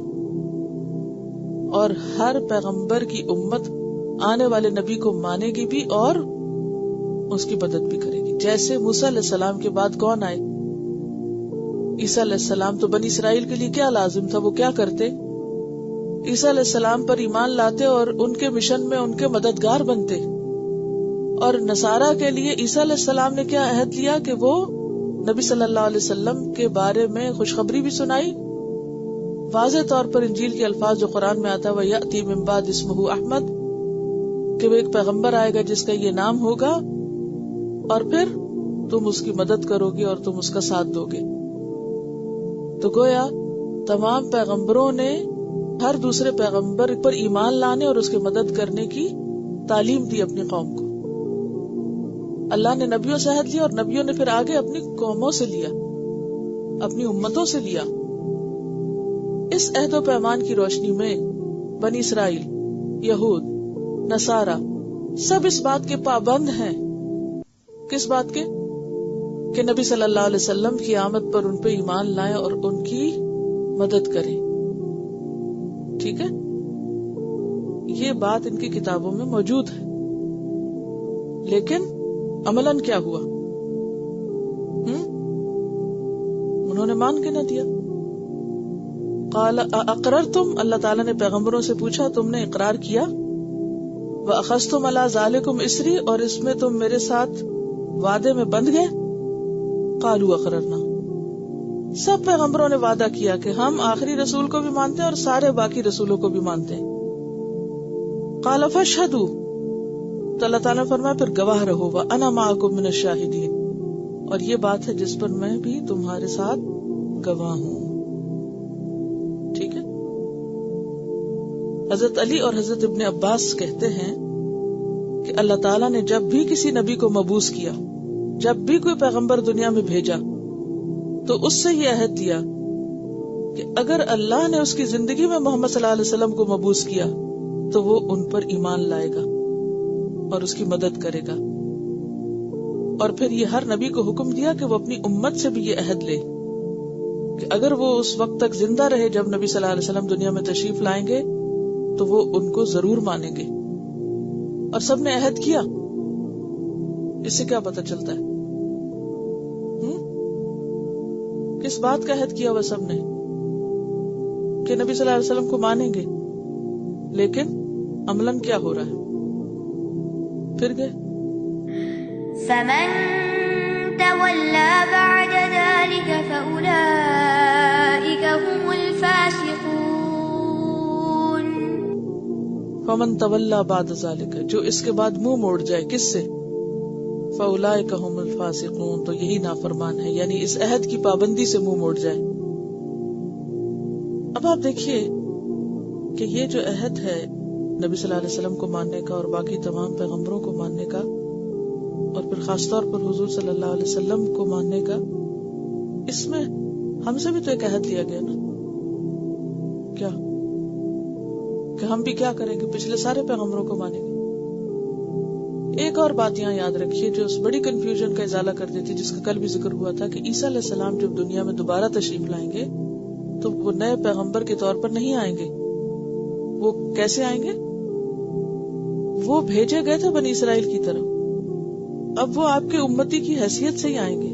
اور ہر پیغمبر کی امت آنے والے نبی کو مانے گی بھی اور اس کی مدد بھی کرے گی۔ جیسے موسیٰ علیہ السلام کے بعد کون آئے؟ عیسیٰ علیہ السلام۔ تو بنی اسرائیل کے لیے کیا لازم تھا؟ وہ کیا کرتے؟ عیسیٰ علیہ السلام پر ایمان لاتے اور ان کے مشن میں ان کے مددگار بنتے۔ اور نصارہ کے لیے عیسیٰ علیہ السلام نے کیا عہد لیا کہ وہ نبی صلی اللہ علیہ وسلم کے بارے میں خوشخبری بھی سنائی۔ واضح طور پر انجیل کے الفاظ جو قرآن میں آتا ہے وَيَأْتِي مِن بَعْدِ اسْمُهُ احمد، کہ وہ ایک پیغمبر آئے گا جس کا یہ نام ہوگا، اور پھر تم اس کی مدد کرو گے اور تم اس کا ساتھ دو گے۔ تو گویا تمام پیغمبروں نے ہر دوسرے پیغمبر پر ایمان لانے اور اس کی مدد کرنے کی تعلیم دی اپنی قوم کو۔ اللہ نے نبیوں سے عہد لیا اور نبیوں نے پھر آگے اپنی قوموں سے لیا، اپنی امتوں سے لیا۔ اس عہد و پیمان کی روشنی میں بنی اسرائیل، یہود، نصارہ سب اس بات کے پابند ہیں۔ کس بات کے؟ کہ نبی صلی اللہ علیہ وسلم کی آمد پر ان پہ ایمان لائیں اور ان کی مدد کریں۔ ٹھیک ہے، یہ بات ان کی کتابوں میں موجود ہے، لیکن عملاً کیا ہوا؟ انہوں نے مان کے نہ دیا۔ قال اقررتم، اللہ تعالیٰ نے پیغمبروں سے پوچھا تم نے اقرار کیا؟ وَأَخَذْتُمْ عَلَىٰ ذَلِكُمْ إِصْرِي، اور اس میں تم میرے ساتھ وعدے میں بندھ گئے؟ قالوا اقررنا، سب پیغمبروں نے وعدہ کیا کہ ہم آخری رسول کو بھی مانتے ہیں اور سارے باقی رسولوں کو بھی مانتے ہیں۔ قال فاشهدوا، تو اللہ تعالیٰ نے فرمایا پھر گواہ رہو، وَأَنَا مَعَكُم مِّنَ الشَّاهِدِينَ، اور یہ بات ہے جس پر میں بھی تمہارے ساتھ گواہ ہوں۔ ٹھیک ہے۔ حضرت علی اور حضرت ابن عباس کہتے ہیں کہ اللہ تعالیٰ نے جب بھی کسی نبی کو مبعوث کیا، جب بھی کوئی پیغمبر دنیا میں بھیجا، تو اس سے یہ عہد دیا کہ اگر اللہ نے اس کی زندگی میں محمد صلی اللہ علیہ وسلم کو مبعوث کیا تو وہ ان پر ایمان لائے گا اور اس کی مدد کرے گا۔ اور پھر یہ ہر نبی کو حکم دیا کہ وہ اپنی امت سے بھی یہ عہد لے کہ اگر وہ اس وقت تک زندہ رہے جب نبی صلی اللہ علیہ وسلم دنیا میں تشریف لائیں گے تو وہ ان کو ضرور مانیں گے۔ اور سب نے عہد کیا۔ اس سے کیا پتہ چلتا ہے؟ کس بات کا عہد کیا ہوا سب نے؟ کہ نبی صلی اللہ علیہ وسلم کو مانیں گے، لیکن عملاً کیا ہو رہا ہے؟ پھر گئے فمن تولى بعد ذلك فأولئك هم الفاسقون۔ فمن تولى بعد ذلك، جو اس کے بعد منہ موڑ جائے کس سے؟ فأولئك هم الفاسقون، تو یہی نافرمان ہے، یعنی اس عہد کی پابندی سے منہ موڑ جائے۔ اب آپ دیکھیے کہ یہ جو عہد ہے نبی صلی اللہ علیہ وسلم کو ماننے کا اور باقی تمام پیغمبروں کو ماننے کا، اور پھر خاص طور پر حضور صلی اللہ علیہ وسلم کو ماننے کا، اس میں ہم سے بھی تو ایک عہد لیا گیا نا۔ کیا کہ ہم بھی کیا کریں گے؟ پچھلے سارے پیغمبروں کو مانیں گے۔ ایک اور بات یہاں یاد رکھیے جو اس بڑی کنفیوژن کا ازالہ کر دیتی، جس کا کل بھی ذکر ہوا تھا، کہ عیسیٰ علیہ السلام جب دنیا میں دوبارہ تشریف لائیں گے تو وہ نئے پیغمبر کے طور پر نہیں آئیں گے۔ وہ کیسے آئیں گے؟ وہ بھیجے گئے تھے بنی اسرائیل کی طرف، اب وہ آپ کے امتی کی حیثیت سے ہی آئیں گے۔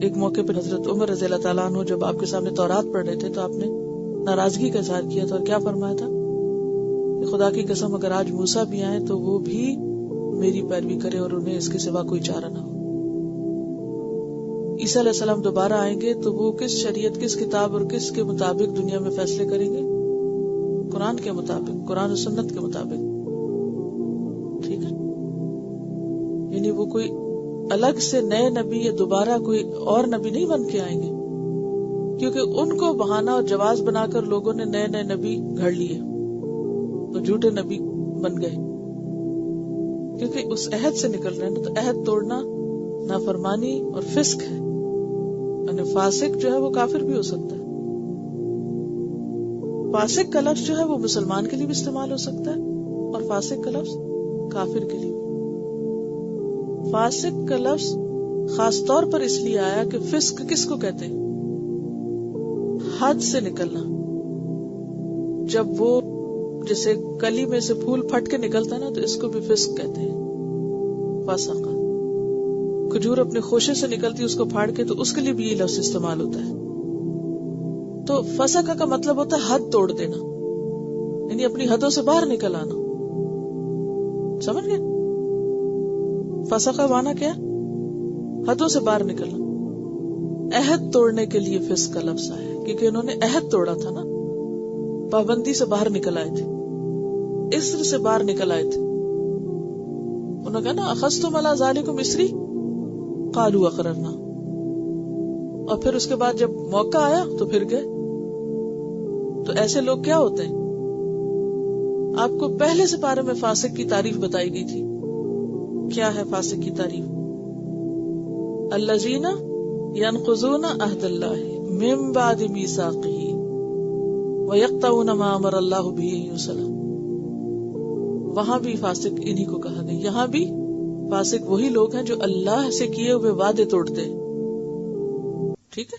ایک موقع پہ حضرت عمر رضی اللہ تعالیٰ عنہ جب آپ کے سامنے تورات پڑھ رہے تھے تو آپ نے ناراضگی کا اظہار کیا تھا، اور کیا فرمایا تھا کہ خدا کی قسم اگر آج موسیٰ بھی آئیں تو وہ بھی میری پیروی کرے اور انہیں اس کے سوا کوئی چارہ نہ ہو۔ عیسیٰ علیہ السلام دوبارہ آئیں گے تو وہ کس شریعت، کس کتاب اور کس کے مطابق دنیا میں فیصلے کریں گے؟ قرآن کے مطابق، قرآن و سنت کے مطابق۔ ٹھیک ہے، یعنی وہ کوئی الگ سے نئے نبی یا دوبارہ کوئی اور نبی نہیں بن کے آئیں گے، کیونکہ ان کو بہانہ اور جواز بنا کر لوگوں نے نئے نئے نبی گھڑ لیے تو جھوٹے نبی بن گئے، کیونکہ اس عہد سے نکل رہے ہیں نا، تو عہد توڑنا نافرمانی اور فسق ہے. یعنی فاسق جو ہے وہ کافر بھی ہو سکتا ہے. فاسق کا لفظ جو ہے وہ مسلمان کے لیے بھی استعمال ہو سکتا ہے اور فاسق کا لفظ کافر کے لیے. فاسق کا لفظ خاص طور پر اس لیے آیا کہ فسق کس کو کہتے ہیں؟ حد سے نکلنا. جب وہ جیسے کلی میں سے پھول پھٹ کے نکلتا ہے نا تو اس کو بھی فسق کہتے ہیں. فاسقہ کھجور اپنے خوشے سے نکلتی اس کو پھاڑ کے، تو اس کے لیے بھی یہ لفظ استعمال ہوتا ہے. تو فسقہ کا مطلب ہوتا ہے حد توڑ دینا، یعنی اپنی حدوں سے باہر نکل آنا. سمجھ گئے؟ فسقہ معنی کیا؟ حدوں سے باہر نکلنا. عہد توڑنے کے لیے فسق کا لفظ آیا کیونکہ انہوں نے عہد توڑا تھا نا، پابندی سے باہر نکل آئے تھے، اسر سے باہر نکل آئے تھے. انہوں نے کہا نا اخذتم علی ذالکم اسری قالوا اقررنا، اور پھر اس کے بعد جب موقع آیا تو پھر گئے. تو ایسے لوگ کیا ہوتے ہیں؟ آپ کو پہلے سے پارے میں فاسق کی تعریف بتائی گئی تھی. کیا ہے فاسق کی تعریف؟ الذین ينقضون عہد اللہ من بعد میثاقہ وَيَقْطَعُونَ مَا أَمَرَ اللَّهُ بِهِ أَن يُوصَلَ. وہاں بھی فاسق انہی کو کہا گیا. یہاں بھی فاسق وہی لوگ ہیں جو اللہ سے کیے ہوئے وعدے توڑتے ہیں. ٹھیک ہے.